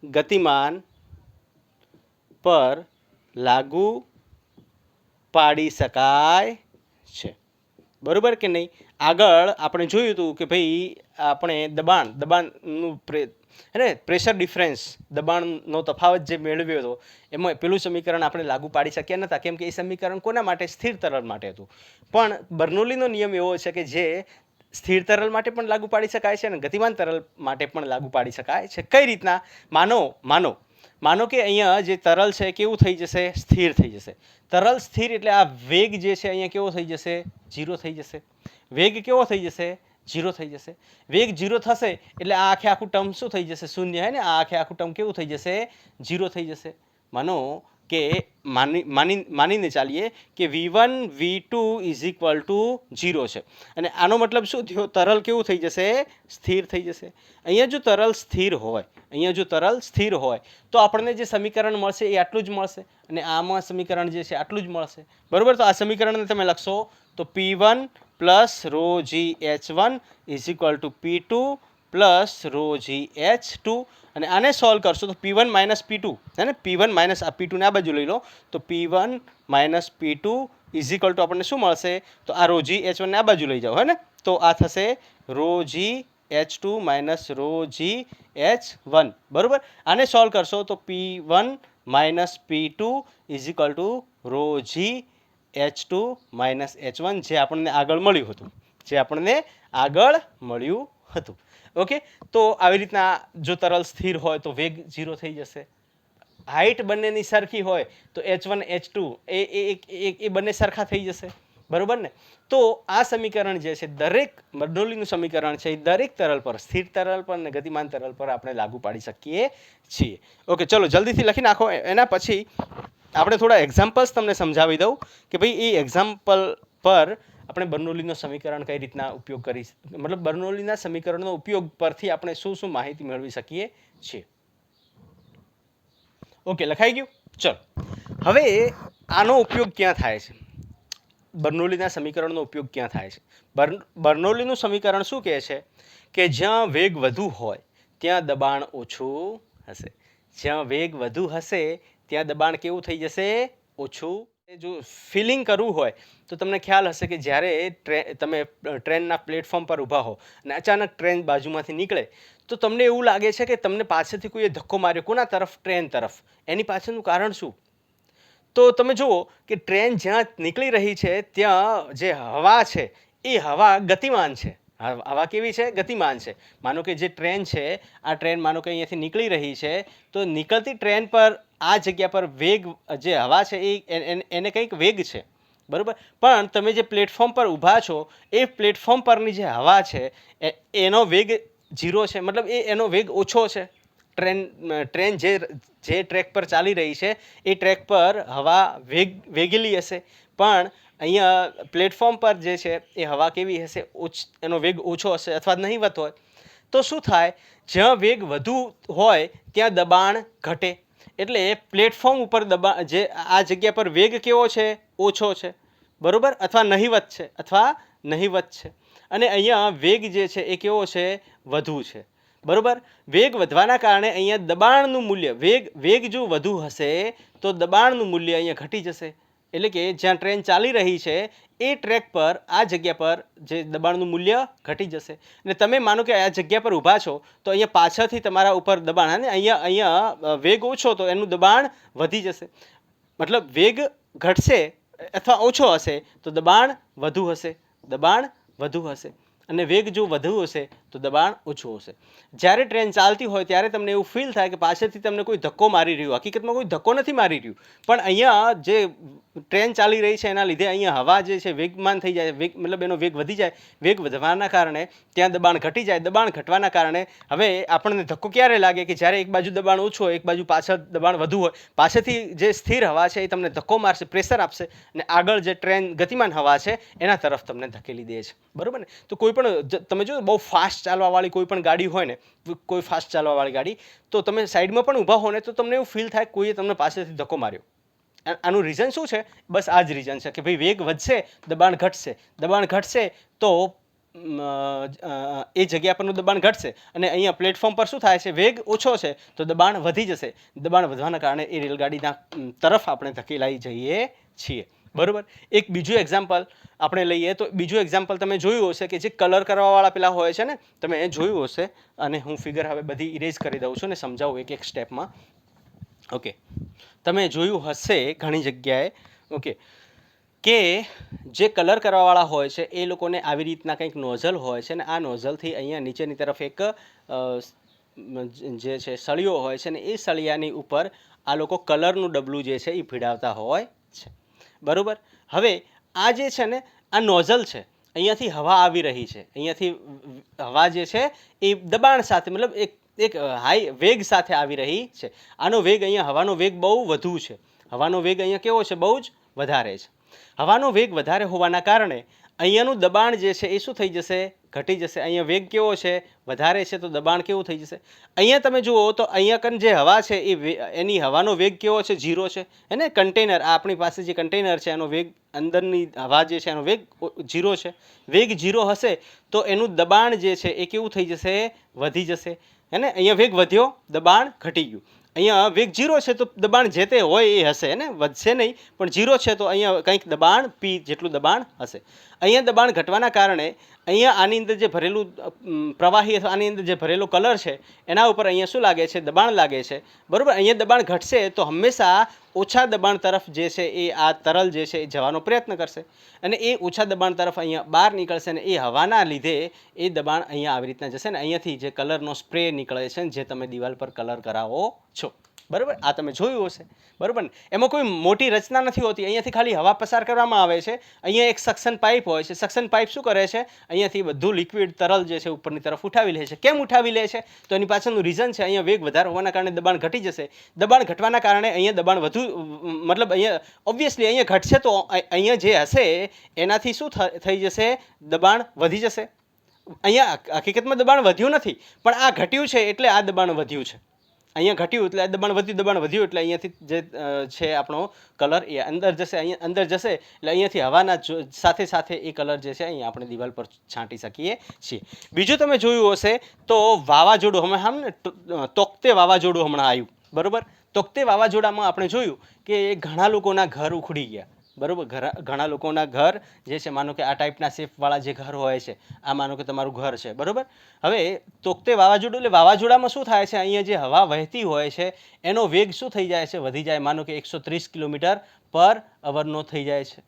ગતિમાન પર લાગુ પાડી શકાય છે. બરોબર કે નહીં? આગળ આપણે જોયું હતું કે ભાઈ આપણે દબાણનું પ્રેશર ડિફરન્સ, દબાણનો તફાવત જે મેળવ્યો હતો એમાં પેલું સમીકરણ આપણે લાગુ પાડી શક્યા નહોતા, કેમ કે એ સમીકરણ કોના માટે? સ્થિર તરલ માટે હતું. પણ બર્નોલીનો નિયમ એવો છે કે જે સ્થિર તરલ માટે પણ લાગુ પાડી શકાય છે અને ગતિમાન તરલ માટે પણ લાગુ પાડી શકાય છે. કઈ રીતના? માનો કે અહીંયા જે તરલ છે કેવું થઈ જશે? સ્થિર થઈ જશે. તરલ સ્થિર એટલે આ વેગ જે છે અહીંયા કેવો થઈ જશે? 0 થઈ જશે. વેગ કેવો થઈ જશે? 0 થઈ જશે. વેગ 0 થશે એટલે આ આખું ટર્મ શું થઈ જશે? શૂન્ય. હે ને? આ આખું ટર્મ કેવું થઈ જશે? 0 થઈ જશે. માનો કે માનીને ચાલીએ કે V1 V2 = 0 છે અને આનો મતલબ શું થયો? તરલ કેવું થઈ જશે? સ્થિર થઈ જશે. અહીંયા જો તરલ સ્થિર હોય તો આપણને જે સમીકરણ મળશે એ આટલું જ મળશે અને આમાં સમીકરણ જે છે આટલું જ મળશે. બરોબર? તો આ સમીકરણને તમે લખશો તો P1 + ρgH1 = P2 + ρgH2 અને આને સોલ્વ કરશો તો P1 - P2, હે ને? P1 - આ P2 ને આ બાજુ લઈ લો તો P1 - P2 = આપણને શું મળશે? તો આ ρgH1 ને આ બાજુ લઈ જાઓ, હે ને? તો આ થશે ρgH2 - ρgH1. બરોબર? આને સોલ્વ કરશો તો P1 - P2 = ρgH2 - H1 જે આપણને આગળ મળ્યું હતું. ઓકે, તો આવી રીતના જો તરલ સ્થિર હોય તો વેગ 0 થઈ જશે. હાઇટ બંનેની સરખી હોય તો H1 H2 એ બંને સરખા થઈ જશે. બરોબર ને? તો આ સમીકરણ જે છે દરેક બર્નોલીનું સમીકરણ છે એ દરેક તરલ પર, સ્થિર તરલ પર અને ગતિમાન તરલ પર આપણે લાગુ પાડી શકીએ છીએ. ઓકે, ચલો જલ્દીથી લખી નાખો. એના પછી આપણે થોડા એક્ઝામ્પલ્સ તમને સમજાવી દઉં કે ભાઈ એ એક્ઝામ્પલ પર આપણે બર્નોલીનો સમીકરણ કઈ રીતના ઉપયોગ કરી, મતલબ બર્નોલીના સમીકરણનો ઉપયોગ પરથી આપણે શું શું માહિતી મેળવી શકીએ છીએ. ઓકે, લખાઈ ગયું? ચલો, હવે આનો ઉપયોગ ક્યાં થાય છે? બર્નોલીના સમીકરણનો ઉપયોગ ક્યાં થાય છે? બર્નોલીનું સમીકરણ શું કહે છે કે જ્યાં વેગ વધુ હોય ત્યાં દબાણ ઓછું હશે. જ્યાં વેગ વધુ હશે ત્યાં દબાણ કેવું થઈ જશે? ઓછું. જો ફિલિંગ કરવું હોય તો તમને ખ્યાલ હશે કે જ્યારે તમે ટ્રેનના પ્લેટફોર્મ પર ઊભા હો અને અચાનક ટ્રેન બાજુમાંથી નીકળે તો તમને એવું લાગે છે કે તમને પાછળથી કોઈએ ધક્કો માર્યો. કોના તરફ? ટ્રેન તરફ. એની પાછળનું કારણ શું? તો તમે જુઓ કે ટ્રેન જ્યાં નીકળી રહી છે ત્યાં જે હવા છે એ હવા ગતિમાન છે. હવા કેવી છે? ગતિમાન છે. માનો કે જે ટ્રેન છે, આ ટ્રેન માનો કે અહીંયાથી નીકળી રહી છે તો નીકળતી ટ્રેન પર આ જગ્યા પર વેગ, જે હવા છે એને કંઈક વેગ છે. બરાબર? પણ તમે જે પ્લેટફોર્મ પર ઊભા છો એ પ્લેટફોર્મ પરની જે હવા છે એનો વેગ 0 છે, મતલબ એનો વેગ ઓછો છે. ટ્રેન જે ટ્રેક પર ચાલી રહી છે એ ટ્રેક પર હવા વેગેલી હશે, પણ અહીંયા પ્લેટફોર્મ પર જે છે એ હવા કેવી હશે? એનો વેગ ઓછો હશે અથવા નહીવત હોય. તો શું થાય? જ્યાં વેગ વધુ હોય ત્યાં દબાણ ઘટે. એટલે પ્લેટફોર્મ ઉપર દબાણ જે આ જગ્યા પર વેગ કેવો છે, ઓછો છે, બરાબર, અથવા નહિવત છે, અને અહીંયા વેગ જે છે એ કેવો છે, વધુ છે, બરાબર. વેગ વધવાના કારણે અહીંયા દબાણનું મૂલ્ય વેગ જો વધુ હશે તો દબાણનું મૂલ્ય અહીંયા ઘટી જશે. એટલે કે જ્યાં ટ્રેન ચાલી રહી છે એ ટ્રેક પર આ જગ્યા પર જે દબાણનું મૂલ્ય ઘટી જશે. અને તમે માનો કે આ જગ્યા પર ઊભા છો તો અહીંયા પાછળથી તમારા ઉપર દબાણ, અને અહીંયા વેગ ઓછો તો એનું દબાણ વધી જશે. મતલબ વેગ ઘટશે અથવા ઓછો હશે તો દબાણ વધુ હશે, અને વેગ જો વધુ હશે તો દબાણ ઓછું હશે. જ્યારે ટ્રેન ચાલતી હોય ત્યારે તમને એવું ફીલ થાય કે પાછળથી તમને કોઈ ધક્કો મારી રહ્યું. હકીકતમાં કોઈ ધક્કો નથી મારી રહ્યું, પણ અહીંયા જે ટ્રેન ચાલી રહી છે એના લીધે અહીંયા હવા જે છે વેગમાન થઈ જાય, મતલબ એનો વેગ વધી જાય. વેગ વધવાના કારણે ત્યાં દબાણ ઘટી જાય. દબાણ ઘટવાના કારણે હવે આપણને ધક્કો ક્યારે લાગે કે જ્યારે એક બાજુ દબાણ ઓછું હોય, એક બાજુ પાછળ દબાણ વધુ હોય, પાછળથી જે સ્થિર હવા છે એ તમને ધક્કો મારશે, પ્રેશર આપશે, અને આગળ જે ટ્રેન ગતિમાન હવા છે એના તરફ તમને ધકેલી દે છે, બરાબર ને. તો કોઈ પણ તમે જો બહુ ફાસ્ટ ચાલવાવાળી કોઈ પણ ગાડી હોય ને, કોઈ ફાસ્ટ ચાલવાવાળી ગાડી, તો તમે સાઈડમાં પણ ઊભા હો ને તો તમને એવું ફીલ થાય કોઈએ તમને પાસેથી ધક્કો માર્યો. આનું રીઝન શું છે? બસ આ જ રીઝન છે કે ભાઈ વેગ વધશે, દબાણ ઘટશે તો એ જગ્યા પરનું દબાણ ઘટશે, અને અહીંયા પ્લેટફોર્મ પર શું થાય છે, વેગ ઓછો છે તો દબાણ વધી જશે. દબાણ વધવાના કારણે એ રેલગાડીના તરફ આપણે ધકેલાઈ જઈએ છીએ, બરાબર. એક બીજું એક્ઝામ્પલ આપણે લઈએ તો બીજું એક્ઝામ્પલ તમે જોયું હશે કે જે કલર કરવાવાળા પેલા હોય છે ને, તમે એ જોયું હશે, અને હું ફિગર હવે બધી ઇરેઝ કરી દઉં છું ને સમજાવું એક સ્ટેપમાં. ઓકે, તમે જોયું હશે ઘણી જગ્યાએ, ઓકે, કે જે કલર કરવાવાળા હોય છે એ લોકોને આવી રીતના કંઈક નોઝલ હોય છે, ને આ નોઝલથી અહીંયા નીચેની તરફ એક જે છે સળિયો હોય છે, ને એ સળિયાની ઉપર આ લોકો કલરનું ડબલું જે છે એ ભીડાવતા હોય છે, બરાબર. હવે આ જે છે ને આ નોઝલ છે, અહીંયાથી હવા આવી રહી છે, અહીંયાથી હવા જે છે એ દબાણ સાથે, મતલબ એક હાઈ વેગ સાથે આવી રહી છે. આનો વેગ અહીંયા હવાનો વેગ બહુ વધુ છે, હવાનો વેગ અહીંયા કેવો છે, બહુ જ વધારે છે. હવાનો વેગ વધારે હોવાના કારણે અહીંયાનું દબાણ જે છે એ શું થઈ જશે, ઘટી જશે. અહીંયા વેગ કેવો છે, વધારે છે, તો દબાણ કેવું થઈ જશે. અહીંયા તમે જુઓ તો અહીંયા કન જે હવા છે એ એની હવાનો વેગ કેવો છે, 0 છે, હે ને. કન્ટેનર, આ આપણી પાસે જે કન્ટેનર છે એનો વેગ, અંદરની હવા જે છે એનો વેગ 0 છે. વેગ 0 હશે તો એનું દબાણ જે છે એ કેવું થઈ જશે, વધી જશે, હે ને. અહીંયા વેગ વધ્યો, દબાણ ઘટી ગયું. અહીંયા વેગ 0 છે તો દબાણ જે તે હોય એ હશે, ને વધશે નહીં, પણ 0 છે તો અહીંયા કંઈક દબાણ P જેટલું દબાણ હશે. અહીંયા દબાણ ઘટવાના કારણે અહીંયા આની અંદર જે ભરેલું પ્રવાહી અથવા આની અંદર જે ભરેલો કલર છે એના ઉપર અહીંયા શું લાગે છે, દબાણ લાગે છે, બરાબર. અહીંયા દબાણ ઘટશે તો હંમેશા ઓછા દબાણ તરફ જે છે એ આ તરલ જે છે એ જવાનો પ્રયત્ન કરશે, અને એ ઓછા દબાણ તરફ અહીંયા બહાર નીકળશે, ને એ હવાના લીધે એ દબાણ અહીંયા આવી રીતના જશે, ને અહીંયાથી જે કલરનો સ્પ્રે નીકળે છે ને જે તમે દિવાલ પર કલર કરાવો છો, બરાબર. આ તમે જોયું હશે, બરાબર ને. એમાં કોઈ મોટી રચના નથી હોતી, અહીંયાથી ખાલી હવા પસાર કરવામાં આવે છે. અહીંયા એક સક્શન પાઇપ હોય છે, સક્શન પાઇપ શું કરે છે, અહીંયાથી બધું લિક્વિડ તરલ જે છે ઉપરની તરફ ઉઠાવી લે છે. કેમ ઉઠાવી લે છે? તો એની પાછળનું રીઝન છે અહીંયા વેગ વધારે હોવાના કારણે દબાણ ઘટી જશે. દબાણ ઘટવાના કારણે અહીંયા દબાણ વધુ, મતલબ અહીંયા ઓબ્વિયસલી અહીંયા ઘટશે તો અહીંયા જે હશે એનાથી શું થઈ જશે, દબાણ વધી જશે. અહીંયા હકીકતમાં દબાણ વધ્યું નથી, પણ આ ઘટ્યું છે એટલે આ દબાણ વધ્યું છે. અહીંયા ઘટ્યું એટલે દબાણ વધ્યું એટલે અહીંયાથી જે છે આપણો કલર એ અંદર જશે, અહીંયા અંદર જશે એટલે અહીંયાથી હવાના સાથે સાથે એ કલર જે છે અહીંયા આપણે દિવાલ પર છાંટી શકીએ છીએ. બીજું તમે જોયું હશે તો વાવાઝોડું, હમણાં તોકતે વાવાઝોડું હમણાં આવ્યું, બરાબર. તોકતે વાવાઝોડામાં આપણે જોયું કે ઘણા લોકોના ઘર ઉખડી ગયા, બરાબર. ઘણા લોકોના ઘર જે છે, માનો કે આ ટાઈપના શેપવાળા જે ઘર હોય છે, આ માનો કે તમારું ઘર છે, બરાબર. હવે તોકતે વાવાઝોડું એટલે વાવાઝોડામાં શું થાય છે, અહીંયા જે હવા વહેતી હોય છે એનો વેગ શું થઈ જાય છે, વધી જાય. માનો કે 130 km/h થઈ જાય છે,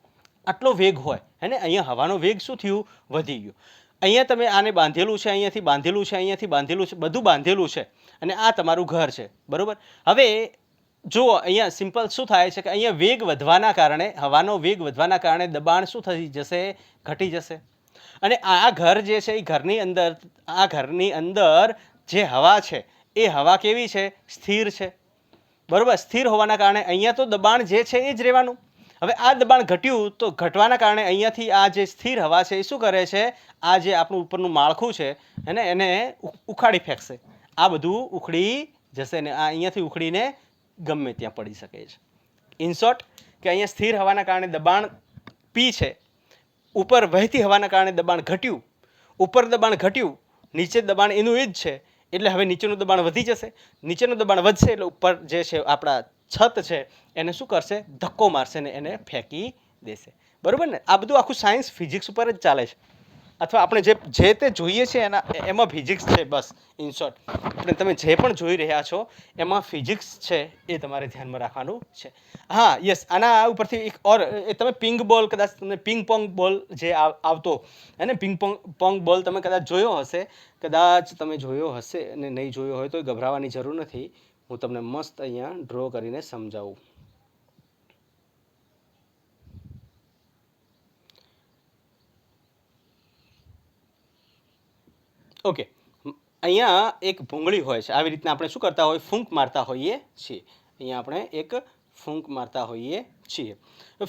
આટલો વેગ હોય, હે ને. અહીંયા હવાનો વેગ શું થયું, વધી ગયો. અહીંયા તમે આને બાંધેલું છે, અહીંયાથી બાંધેલું છે, અહીંયાથી બાંધેલું છે, બધું બાંધેલું છે, અને આ તમારું ઘર છે, બરાબર. હવે જુઓ અહીંયા સિમ્પલ શું થાય છે કે અહીંયા વેગ વધવાના કારણે, હવાનો વેગ વધવાના કારણે દબાણ શું થઈ જશે, ઘટી જશે. અને આ ઘર જે છે એ ઘરની અંદર, આ ઘરની અંદર જે હવા છે એ હવા કેવી છે, સ્થિર છે, બરાબર. સ્થિર હોવાના કારણે અહીંયા તો દબાણ જે છે એ જ રહેવાનું. હવે આ દબાણ ઘટ્યું તો ઘટવાના કારણે અહીંયાથી આ જે સ્થિર હવા છે એ શું કરે છે, આ જે આપણું ઉપરનું માળખું છે એને ઉખાડી ફેંકશે. આ બધું ઉખડી જશે, ને આ અહીંયાથી ઉખડીને ગમે ત્યાં પડી શકે છે. ઇન શોર્ટ કે અહીંયા સ્થિર હવાના કારણે દબાણ પી છે, ઉપર વહેતી હવાના કારણે દબાણ ઘટ્યું, ઉપર દબાણ ઘટ્યું, નીચે દબાણ એનું એ જ છે, એટલે હવે નીચેનું દબાણ વધી જશે. નીચેનું દબાણ વધશે એટલે ઉપર જે છે આપણા છત છે એને શું કરશે? ધક્કો મારશે ને એને ફેંકી દેશે. બરાબર ને? આ બધું આખું સાયન્સ ફિઝિક્સ ઉપર જ ચાલે છે, અથવા આપણે જે તે જોઈએ છે એમાં ફિઝિક્સ છે. બસ ઇન શોર્ટ આપણે તમે જે પણ જોઈ રહ્યા છો એમાં ફિઝિક્સ છે એ તમારે ધ્યાનમાં રાખવાનું છે. હા યસ, આના ઉપરથી એક ઓર તમે પિંગ બોલ, કદાચ તમને પિંગ પોંગ બોલ જે આવતો હે ને, પિંગ પોંગ બોલ તમે કદાચ જોયો હશે, કદાચ તમે જોયો હશે અને નહીં જોયો હોય તો ગભરાવાની જરૂર નથી. હું તમને મસ્ત અહીંયા ડ્રો કરીને સમજાવું. ઓકે, અહીંયા એક ભૂંગળી હોય છે. આવી રીતના આપણે શું કરતા હોય? ફૂંક મારતા હોઈએ છીએ. અહીંયા આપણે એક ફૂંક મારતા હોઈએ છીએ.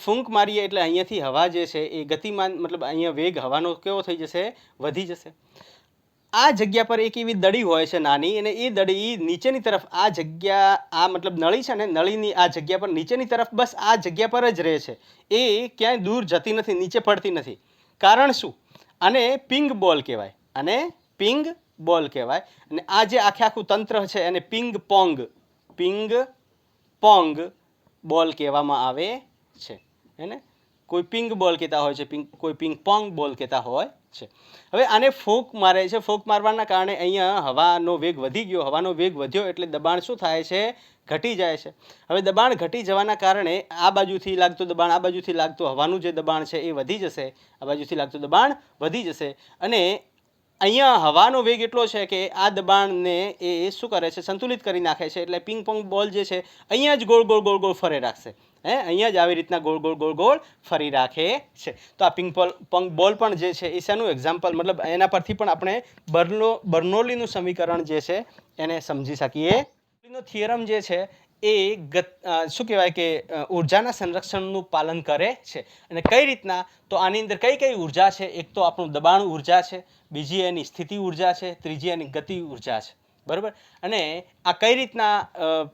ફૂંક મારીએ એટલે અહીંયાથી હવા જે છે એ ગતિમાન, મતલબ અહીંયા વેગ હવાનો કેવો થઈ જશે? વધી જશે. આ જગ્યા પર એક એવી દડી હોય છે નાની, અને એ દડી નીચેની તરફ, આ જગ્યા, આ મતલબ નળી છે ને, નળીની આ જગ્યા પર નીચેની તરફ બસ આ જગ્યા પર જ રહે છે. એ ક્યાંય દૂર જતી નથી, નીચે પડતી નથી. કારણ શું? આને પિંગ બોલ કહેવાય, અને પિંગ બોલ કહેવાય. અને આ જે આખું તંત્ર છે એને પિંગ પોંગ બોલ કહેવામાં આવે છે. હે ને? કોઈ પિંગ બોલ કહેતા હોય છે, કોઈ પિંગ પોંગ બોલ કહેતા હોય છે. હવે આને ફૂંક મારે છે. ફૂંક મારવાના કારણે અહીંયા હવાનો વેગ વધી ગયો. હવાનો વેગ વધ્યો એટલે દબાણ શું થાય છે? ઘટી જાય છે. હવે દબાણ ઘટી જવાના કારણે આ બાજુથી લાગતું દબાણ, આ બાજુથી લાગતું હવાનું જે દબાણ છે એ વધી જશે. આ બાજુથી લાગતું દબાણ વધી જશે, અને અહીંયા હવાનો વેગ એટલો છે કે આ દબાણને એ શું કરે છે? સંતુલિત કરી નાખે છે. એટલે પિંગ પોંગ બોલ જે છે અહીંયા જ ગોળ ગોળ ગોળ ગોળ ફરે રાખશે. અહીંયા જ આવી રીતના ગોળ ગોળ ગોળ ગોળ ફરી રાખે છે. તો આ પિંગ પોંગ બોલ પણ જે છે એ શેનું એક્ઝામ્પલ, મતલબ એના પરથી પણ આપણે બર્નોલીનું સમીકરણ જે છે એને સમજી શકીએ. બર્નોલીનો થિયરમ જે છે એ શું કહેવાય કે ઉર્જાના સંરક્ષણનું પાલન કરે છે. અને કઈ રીતના? તો આની અંદર કઈ કઈ ઉર્જા છે? એક તો આપણું દબાણ ઉર્જા છે, બીજી એની સ્થિતિ ઉર્જા છે, ત્રીજી એની ગતિ ઉર્જા છે. બરાબર? અને આ કઈ રીતના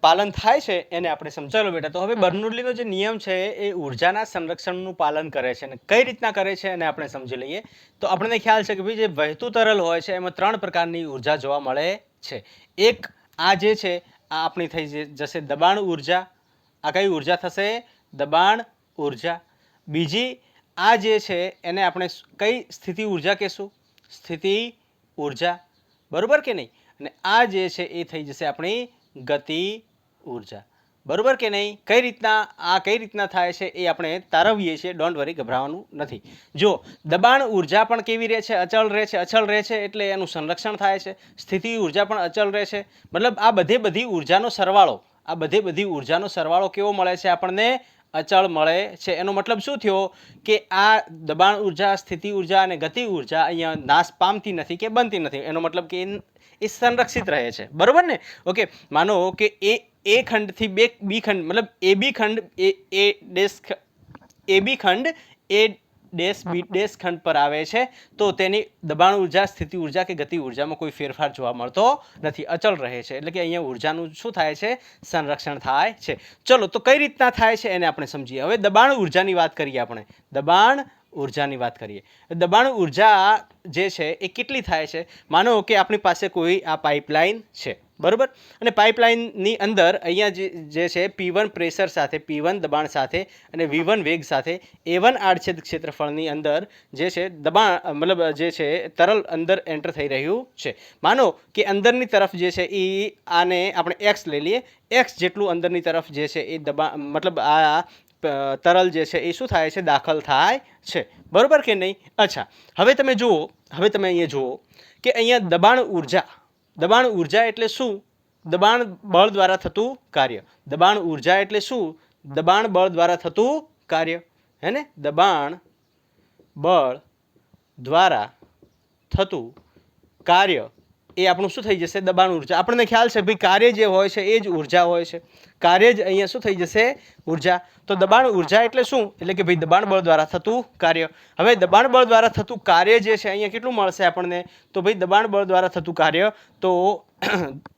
પાલન થાય છે એને આપણે સમજાવેલો બેટા. તો હવે બર્નોલીનો જે નિયમ છે એ ઉર્જાના સંરક્ષણનું પાલન કરે છે, અને કઈ રીતના કરે છે એને આપણે સમજી લઈએ. તો આપણને ખ્યાલ છે કે ભાઈ જે વહેતું તરલ હોય છે એમાં 3 પ્રકારની ઉર્જા જોવા મળે છે. એક આ જે છે આ આપણી થઈ જશે દબાણ ઉર્જા. આ કઈ ઉર્જા થશે? દબાણ ઉર્જા. બીજી આ જે છે એને આપણે કઈ સ્થિતિ ઉર્જા કહેશું? સ્થિતિ ઉર્જા. બરોબર કે નહીં? અને આ જે છે એ થઈ જશે આપણી ગતિ ઉર્જા. બરોબર કે નહીં? કઈ રીતના થાય છે એ આપણે તારવીએ છીએ. ડોન્ટ વરી, ગભરાવાનું નથી. જો દબાણ ઉર્જા પણ કેવી રહે છે? અચળ રહે છે. અચળ રહે છે એટલે એનું સંરક્ષણ થાય છે. સ્થિતિ ઉર્જા પણ અચળ રહે છે. મતલબ આ બધી ઉર્જાનો સરવાળો કેવો મળે છે આપણને? અચળ મળે છે. એનો મતલબ શું થયો? કે આ દબાણ ઉર્જા, સ્થિતિ ઉર્જા અને ગતિ ઉર્જા અહીંયા નાશ પામતી નથી કે બનતી નથી. એનો મતલબ કે એ સંરક્ષિત રહે છે. બરોબર ને? ઓકે, માનો કે એ ખંડથી બી ખંડ, મતલબ એબી ખંડ એ ડેશ બી ડેશ ખંડ પર આવે છે તો તેની દબાણ ઉર્જા, સ્થિતિ ઉર્જા કે ગતિ ઉર્જામાં કોઈ ફેરફાર જોવા મળતો નથી, અચળ રહે છે. એટલે કે અહીંયા ઉર્જાનું શું થાય છે? સંરક્ષણ થાય છે. ચલો, તો કઈ રીતના થાય છે એને આપણે સમજીએ. હવે દબાણ ઉર્જાની વાત કરીએ. આપણે દબાણ ઉર્જાની વાત કરીએ. દબાણ ઉર્જા જે છે એ કેટલી થાય છે? માનો કે આપણી પાસે કોઈ આ પાઇપલાઇન છે, બરોબર? અને પાઇપલાઇનની અંદર અહીંયા જે છે P1 પ્રેશર સાથે, P1 દબાણ સાથે અને V1 વેગ સાથે A1 આડછેદ ક્ષેત્રફળની અંદર જે છે દબાણ, મતલબ જે છે તરલ અંદર એન્ટર થઈ રહ્યું છે. માનો કે અંદરની તરફ જે છે એ આને આપણે x લઈ લઈએ. x જેટલું અંદરની તરફ જે છે એ દબાણ, મતલબ આ તરલ જે છે એ શું થાય છે? દાખલ થાય છે. બરોબર કે નહીં? અચ્છા, હવે તમે અહીંયા જુઓ કે અહીંયા દબાણ ઉર્જા એટલે શું? દબાણ બળ દ્વારા થતું કાર્ય. દબાણ ઉર્જા એટલે શું? દબાણ બળ દ્વારા થતું કાર્ય. હે ને? દબાણ બળ દ્વારા થતું કાર્ય એ આપણું શું થઈ જશે? દબાણ ઉર્જા. આપણને ખ્યાલ છે ભાઈ કાર્ય જે હોય છે એ જ ઉર્જા હોય છે. કાર્ય જ અહીંયા શું થઈ જશે? ઉર્જા. તો દબાણ ઉર્જા એટલે શું? એટલે કે ભાઈ દબાણ બળ દ્વારા થતું કાર્ય. હવે દબાણ બળ દ્વારા થતું કાર્ય જે છે અહીંયા કેટલું મળશે આપણને? તો ભાઈ દબાણ બળ દ્વારા થતું કાર્ય, તો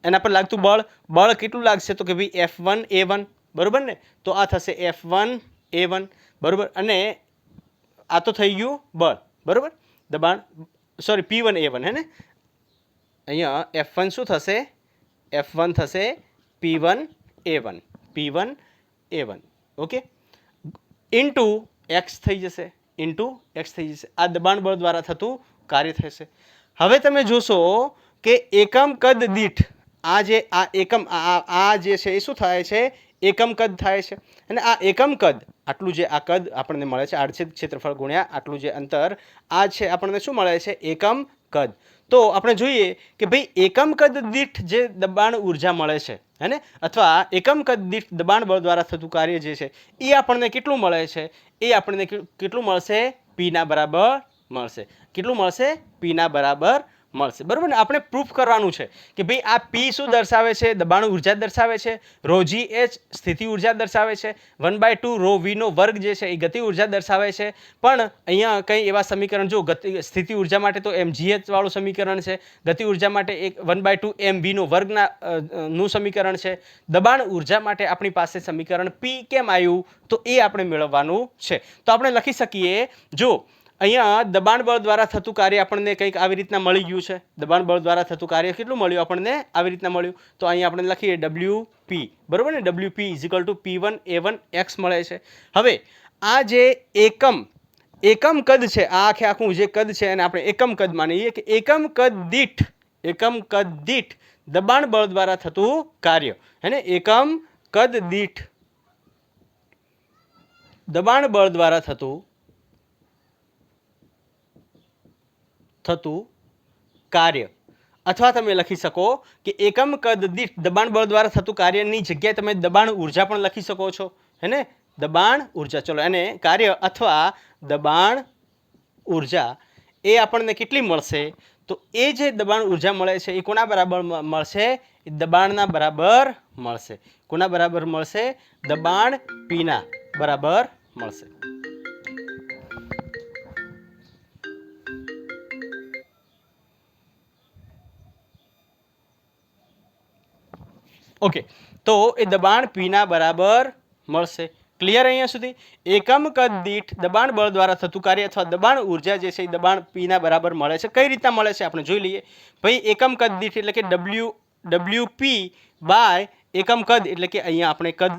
એના પર લાગતું બળ કેટલું લાગશે? તો કે ભાઈ F1 A1, બરોબર ને? તો આ થશે F1 A1, બરોબર. અને આ તો થઈ ગયું બળ, બરોબર. દબાણ સોરી P1 A1, હે ને? અહીંયા F1 શું થશે? F1 થશે P1 A1, okay, into X થઈ જશે, આ દબાણ બળ દ્વારા થતું કાર્ય થશે. હવે તમે જોશો કે એકમ કદ દીઠ આ જે છે એ શું થાય છે? એકમ કદ થાય છે. અને આ એકમ કદ, આટલું જે આ કદ આપણને મળે છે, આડછેદ ક્ષેત્રફળ ગુણ્યા આટલું જે અંતર, આ છે આપણને શું મળે છે? એકમ કદ. તો આપણે જોઈએ કે ભાઈ એકમ કદ દીઠ જે દબાણ ઉર્જા મળે છે, હે ને, અથવા એકમ કદ દીઠ દબાણ બળ દ્વારા થતું કાર્ય જે છે એ આપણને કેટલું મળે છે? એ આપણને કેટલું મળશે? P ના બરાબર મળશે. કેટલું મળશે? P ના બરાબર મળશે, બરોબર ને? આપણે પ્રૂફ કરવાનું છે કે ભાઈ આ P શું દર્શાવે છે? દબાણ ઉર્જા દર્શાવે છે. ρgh સ્થિતિ ઉર્જા દર્શાવે છે. 1/2 ρv નો વર્ગ જે છે એ ગતિ ઉર્જા દર્શાવે છે. પણ અહીંયા કંઈ એવા સમીકરણ જો સ્થિતિ ઉર્જા માટે તો mgh વાળું સમીકરણ છે, ગતિ ઉર્જા માટે 1/2 mv નો વર્ગનું સમીકરણ છે. દબાણ ઉર્જા માટે આપણી પાસે સમીકરણ P કેમ આવ્યું? તો એ આપણે મેળવવાનું છે. તો આપણે લખી શકીએ, જો અહીંયા દબાણ બળ દ્વારા થતું કાર્ય આપણને કંઈક આવી રીતના મળી ગયું છે. દબાણ બળ દ્વારા થતું કાર્ય કેટલું મળ્યું આપણને? આવી રીતના મળ્યું. તો અહીંયા આપણે લખીએ WP, બરોબર ને? WP = P1 A1 X મળે છે. હવે આ જે એકમ કદ છે, આ આખું જે કદ છે એને આપણે એકમ કદ માનીએ કે એકમ કદ દીઠ દબાણ બળ દ્વારા થતું કાર્ય, હે ને? એકમ કદ દીઠ દબાણ બળ દ્વારા થતું કાર્ય, અથવા તમે લખી શકો કે એકમ કદ દીઠ દબાણ બળ દ્વારા થતું કાર્યની જગ્યાએ તમે દબાણ ઉર્જા પણ લખી શકો છો, હે ને? દબાણ ઉર્જા. ચલો, અને કાર્ય અથવા દબાણ ઉર્જા એ આપણને કેટલી મળશે? તો એ જે દબાણ ઉર્જા મળે છે એ કોના બરાબર મળશે? એ દબાણના બરાબર મળશે. કોના બરાબર મળશે? દબાણ P ના બરાબર મળશે. ઓકે, તો એ દબાણ P ના બરાબર મળશે. ક્લિયર અહીંયા સુધી? એકમ કદ દીઠ દબાણ બળ દ્વારા થતું કાર્ય અથવા દબાણ ઉર્જા જે છે એ દબાણ P ના બરાબર મળે છે. કઈ રીતના મળે છે આપણે જોઈ લઈએ. ભાઈ એકમ કદ દીઠ એટલે કે WP બાય એકમ કદ, એટલે કે અહીંયા આપણે કદ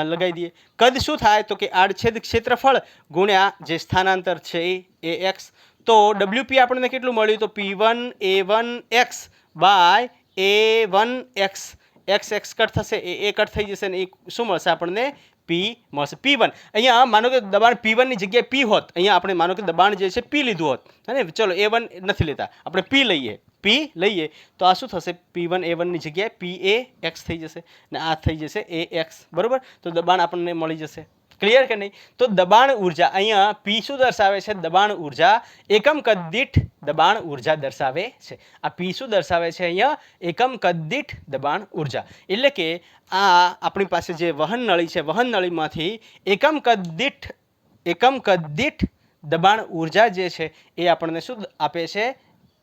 લગાવી દઈએ. કદ શું થાય? તો કે આડછેદ ક્ષેત્રફળ ગુણ્યા જે સ્થાનાંતર છે એ X. તો WP આપણને કેટલું મળ્યું? તો P1 A1 X by A1 X. X cut થશે, એ કટ થઈ જશે ને એ શું મળશે આપણને? P મળશે. P1 અહીંયા માનો કે દબાણ P1 ની જગ્યાએ P હોત, અહીંયા આપણે માનો કે દબાણ જે છે P લીધું હોત, હે ને? ચલો, A1 નથી લેતા, આપણે P લઈએ તો આ શું થશે? P1 A1 ની જગ્યાએ PA X થઈ જશે ને આ થઈ જશે AX, બરોબર? તો દબાણ આપણને મળી જશે. ક્લિયર કે નહીં? તો દબાણ ઉર્જા અહીંયા P શું દર્શાવે છે? દબાણ ઉર્જા એકમ કદ દીઠ દબાણ ઉર્જા દર્શાવે છે. આ P શું દર્શાવે છે અહીંયા? એકમ કદ દીઠ દબાણ ઉર્જા. એટલે કે આ આપણી પાસે જે વહન નળી છે, વહન નળીમાંથી એકમ કદ દીઠ દબાણ ઉર્જા જે છે એ આપણને શું આપે છે?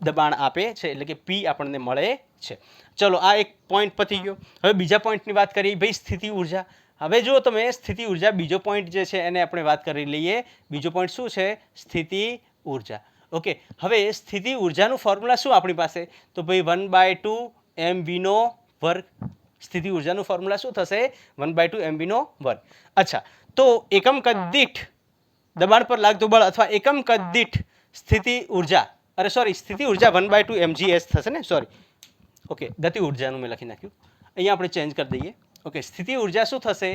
દબાણ આપે છે. એટલે કે P આપણને મળે છે. ચલો, આ એક પોઈન્ટ પતી ગયો. હવે બીજા પોઈન્ટની વાત કરીએ, ભાઈ સ્થિતિ ઉર્જા. હવે જો તમે સ્થિતિ ઉર્જા બીજો પોઈન્ટ જે છે એને આપણે વાત કરી લઈએ. બીજો પોઈન્ટ શું છે? સ્થિતિ ઉર્જા. ઓકે, હવે સ્થિતિ ઉર્જાનું ફોર્મ્યુલા શું આપણી પાસે? તો ભાઈ 1/2 mv નો વર્ગ. સ્થિતિ ઉર્જાનું ફોર્મ્યુલા શું થશે? 1/2 mv નો વર્ગ. અચ્છા, તો એકમ કદ દીઠ દબાણ પર લાગતું બળ અથવા એકમ કદ દીઠ સ્થિતિ ઉર્જા, સ્થિતિ ઉર્જા 1/2 mgh થશે ને? ઓકે, ગતિ ઉર્જાનું મેં લખી નાખ્યું, અહીંયા આપણે ચેન્જ કરી દઈએ. ઓકે, સ્થિતિ ઉર્જા શું થશે?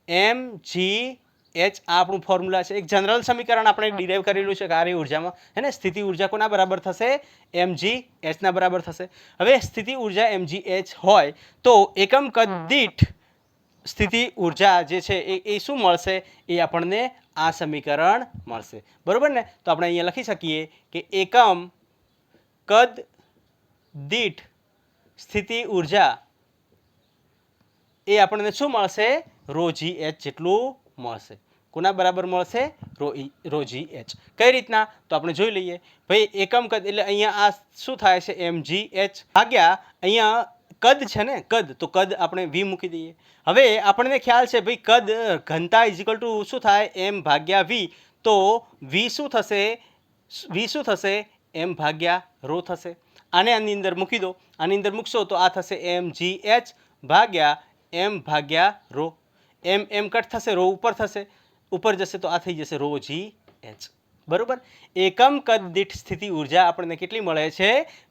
mgh. આ આપણું ફોર્મ્યુલા છે, એક જનરલ સમીકરણ આપણે ડિરાઈવ કરેલું છે કાર્ય ઉર્જામાં, હે ને? સ્થિતિ ઉર્જા કોના બરાબર થશે? mgh ના બરાબર થશે. હવે સ્થિતિ ઉર્જા mgh હોય તો એકમ કદ દીઠ સ્થિતિ ઉર્જા જે છે એ શું મળશે? એ આપણને આ સમીકરણ મળશે, બરોબર ને? તો આપણે અહીંયા લખી શકીએ કે એકમ કદ દીઠ સ્થિતિ ઉર્જા એ આપણને શું મળશે? રો જી એચ જેટલું મળશે. કોના બરાબર મળશે? રો જી એચ. કઈ રીતના? તો આપણે જોઈ લઈએ. ભાઈ એકમ કદ એટલે અહીંયા આ શું થાય છે? એમ જી એચ ભાગ્યા અહીંયા કદ છે ને, કદ, તો કદ આપણે વી મૂકી દઈએ. હવે આપણને ખ્યાલ છે ભાઈ કદ ઘનતા ઇઝ ઇક્વલ ટુ શું થાય? એમ ભાગ્યા વી. તો વી શું થશે? વી શું થશે? એમ ભાગ્યા રો થશે. આને આની અંદર મૂકી દો. આની અંદર મૂકશો તો આ થશે એમ જી એચ ભાગ્યા એમ ભાગ્યા રો. એમ એમ કટ થશે, રો ઉપર થશે, ઉપર જશે તો આ થઈ જશે રો જી એચ. બરોબર. એકમ કદ દીઠ સ્થિતિ ઉર્જા આપણને કેટલી મળે છે?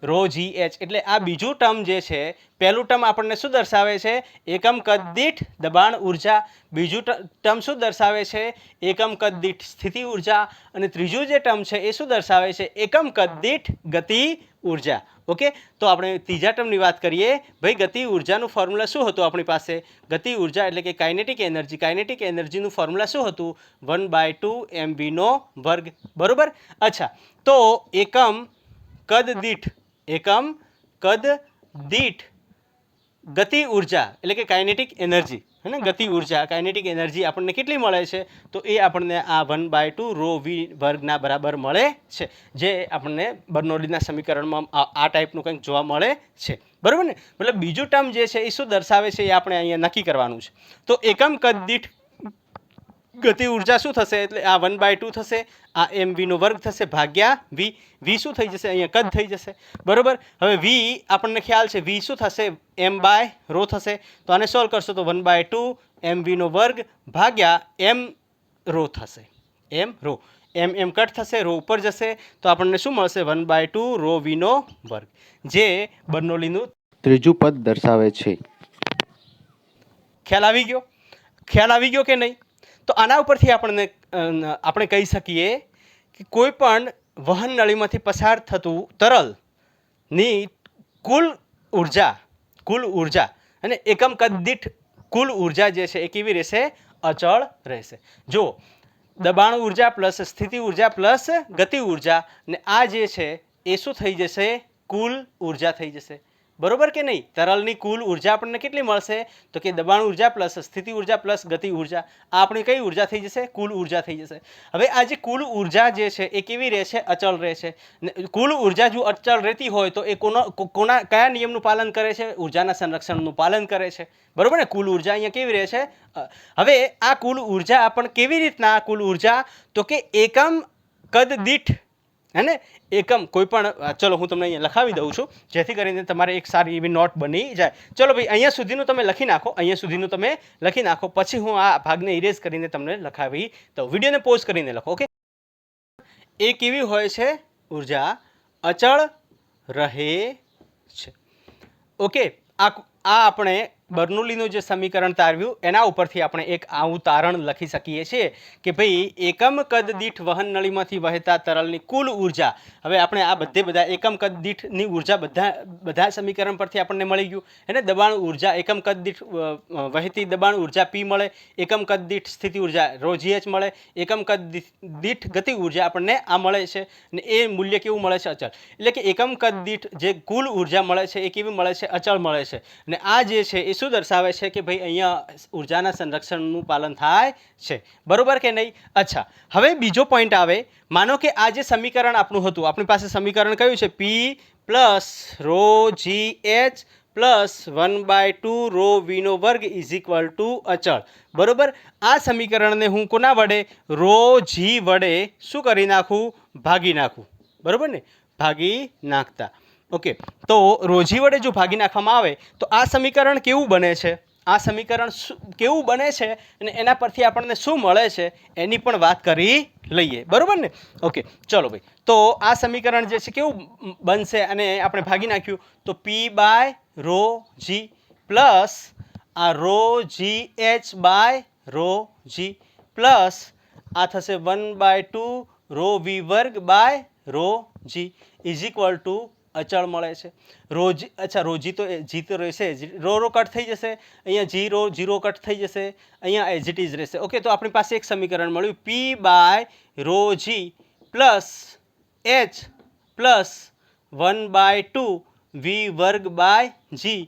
રો જી એચ. એટલે આ બીજું ટર્મ જે છે, પહેલું ટર્મ આપણને શું દર્શાવે છે? એકમ કદ દીઠ દબાણ ઉર્જા. બીજું ટર્મ શું દર્શાવે છે? એકમ કદ દીઠ સ્થિતિ ઉર્જા. અને ત્રીજું જે ટર્મ છે એ શું દર્શાવે છે? એકમ કદ દીઠ ગતિ ઉર્જા. ઓકે, તો આપણે ત્રીજા ટર્મની વાત કરીએ. ભાઈ ગતિ ઉર્જાનું ફોર્મ્યુલા શું હતું આપણી પાસે? ગતિ ઉર્જા એટલે કે કાઇનેટિક એનર્જી. કાઇનેટિક એનર્જીનું ફોર્મ્યુલા શું હતું? 1/2 mv નો વર્ગ. બરોબર. અચ્છા, તો એકમ કદ દીઠ ગતિ ઉર્જા એટલે કે કાઇનેટિક એનર્જી, હે ને, ગતિ ઉર્જા, કાઇનેટિક એનર્જી આપણને કેટલી મળે છે? તો એ આપણને આ 1/2 રો વી વર્ગના બરાબર મળે છે, જે આપણને બર્નોલીના સમીકરણમાં આ ટાઈપનું કંઈક જોવા મળે છે. બરાબર ને? મતલબ બીજું ટર્મ જે છે એ શું દર્શાવે છે એ આપણે અહીંયા નક્કી કરવાનું છે. તો એકમ કદ દીઠ ગતિ ઉર્જા શું થશે? એટલે આ 1/2 થશે, આ એમ વીનો વર્ગ થશે ભાગ્યા વી. વી શું થઈ જશે? અહીંયા કદ થઈ જશે. બરોબર. હવે વી આપણને ખ્યાલ છે, વી શું થશે? એમ બાય રો થશે. તો આને સોલ્વ કરશો તો 1/2 એમ વીનો વર્ગ ભાગ્યા એમ રો થશે. એમ રો. એમ એમ કટ થશે, રો ઉપર જશે તો આપણને શું મળશે? 1/2 રો વીનો વર્ગ, જે બર્નોલીનું ત્રીજું પદ દર્શાવે છે. ખ્યાલ આવી ગયો? ખ્યાલ આવી ગયો કે નહીં? તો આના ઉપરથી આપણે કહી શકીએ કે કોઈ પણ વહન નળીમાંથી પસાર થતું તરલની કુલ ઉર્જા અને એકમ કદ દીઠ કુલ ઉર્જા જે છે એ કેવી રહેશે? અચળ રહેશે. જો દબાણ ઉર્જા પ્લસ સ્થિતિ ઉર્જા પ્લસ ગતિ ઉર્જા, ને આ જે છે એ શું થઈ જશે? કુલ ઉર્જા થઈ જશે. બરોબર કે નહીં? તરલની કુલ ઉર્જા આપણને કેટલી મળશે? તો કે દબાણ ઉર્જા પ્લસ સ્થિતિ ઉર્જા પ્લસ ગતિ ઉર્જા. આ આપણી કઈ ઉર્જા થઈ જશે? કુલ ઉર્જા થઈ જશે. હવે આ જે કુલ ઉર્જા જે છે એ કેવી રહેશે? અચળ રહેશે. કુલ ઉર્જા જો અચળ રહેતી હોય તો એ કયા નિયમનું પાલન કરે છે? ઉર્જાના સંરક્ષણનું પાલન કરે છે. બરોબર ને? કુલ ઉર્જા અહીંયા કેવી રહે છે? હવે આ કુલ ઉર્જા પણ કેવી રીતના? કુલ ઉર્જા તો કે એકમ કદ દીઠ, હે ને, એકમ કોઈ પણ, ચલો હું તમને અહીંયા લખાવી દઉં છું જેથી કરીને તમારે એક સારી એવી નોટ બની જાય. ચલો ભાઈ, અહીંયા સુધીનું તમે લખી નાખો, અહીંયા સુધીનું તમે લખી નાખો, પછી હું આ ભાગને ઇરેઝ કરીને તમને લખાવી દઉં. વિડીયોને પોઝ કરીને લખો. ઓકે, એ કેવી હોય છે? ઉર્જા અચળ રહે છે. ઓકે, આ આપણે બર્નોલીનું જે સમીકરણ તારવ્યું એના ઉપરથી આપણે એક આવું તારણ લખી શકીએ છીએ કે ભાઈ એકમ કદ દીઠ વહન નળીમાંથી વહેતા તરલની કુલ ઉર્જા. હવે આપણે આ બધા એકમ કદ દીઠની ઉર્જા બધા સમીકરણ પરથી આપણને મળી ગયું, એને દબાણ ઉર્જા, એકમ કદ દીઠ વહેતી દબાણ ઉર્જા પી મળે, એકમ કદ દીઠ સ્થિતિ ઉર્જા રો જીએચ મળે, એકમ કદ દીઠ ગતિ ઉર્જા આપણને આ મળે છે, અને એ મૂલ્ય કેવું મળે છે? અચળ. એટલે કે એકમ કદ દીઠ જે કુલ ઉર્જા મળે છે એ કેવી મળે છે? અચળ મળે છે. અને આ જે છે એ શું દર્શાવે છે? કે ભાઈ અહીંયા ઉર્જાના સંરક્ષણનું પાલન થાય છે. બરોબર કે નહીં? અચ્છા, હવે બીજો પોઈન્ટ આવે. માનો કે આ જે સમીકરણ આપણું હતું, આપણી પાસે સમીકરણ કયું છે? પી પ્લસ રો જી એચ પ્લસ 1/2 રો વીનો વર્ગ ઇઝ ઇક્વલ ટુ અચળ. બરોબર. આ સમીકરણને હું કોના વડે? રો જી વડે શું કરી નાખું? ભાગી નાખું. બરોબર ને? ભાગી નાખતા. ઓકે, તો રોજી વડે જો ભાગી નાખવામાં આવે તો આ સમીકરણ કેવું બને છે? આ સમીકરણ કેવું બને છે અને એના પરથી આપણને શું મળે છે એની પણ વાત કરી લઈએ. બરોબર ને? ઓકે, ચલો ભાઈ, તો આ સમીકરણ જે છે કેવું બનશે? અને આપણે ભાગી નાખ્યું તો P by rho G plus આ rho G h by rho G plus આ થશે 1/2 રો વી વર્ગ by rho g is equal to અચળ મળે છે. રોજી, અચ્છા, રોજી તો જી તો રહેશે, રો કટ થઈ જશે, અહીંયા જીરો કટ થઈ જશે, અહીંયા એઝ ઇટ ઇઝ રહેશે. ઓકે, તો આપણી પાસે એક સમીકરણ મળ્યું P by rho G plus H plus 1/2 V વર્ગ બાય જી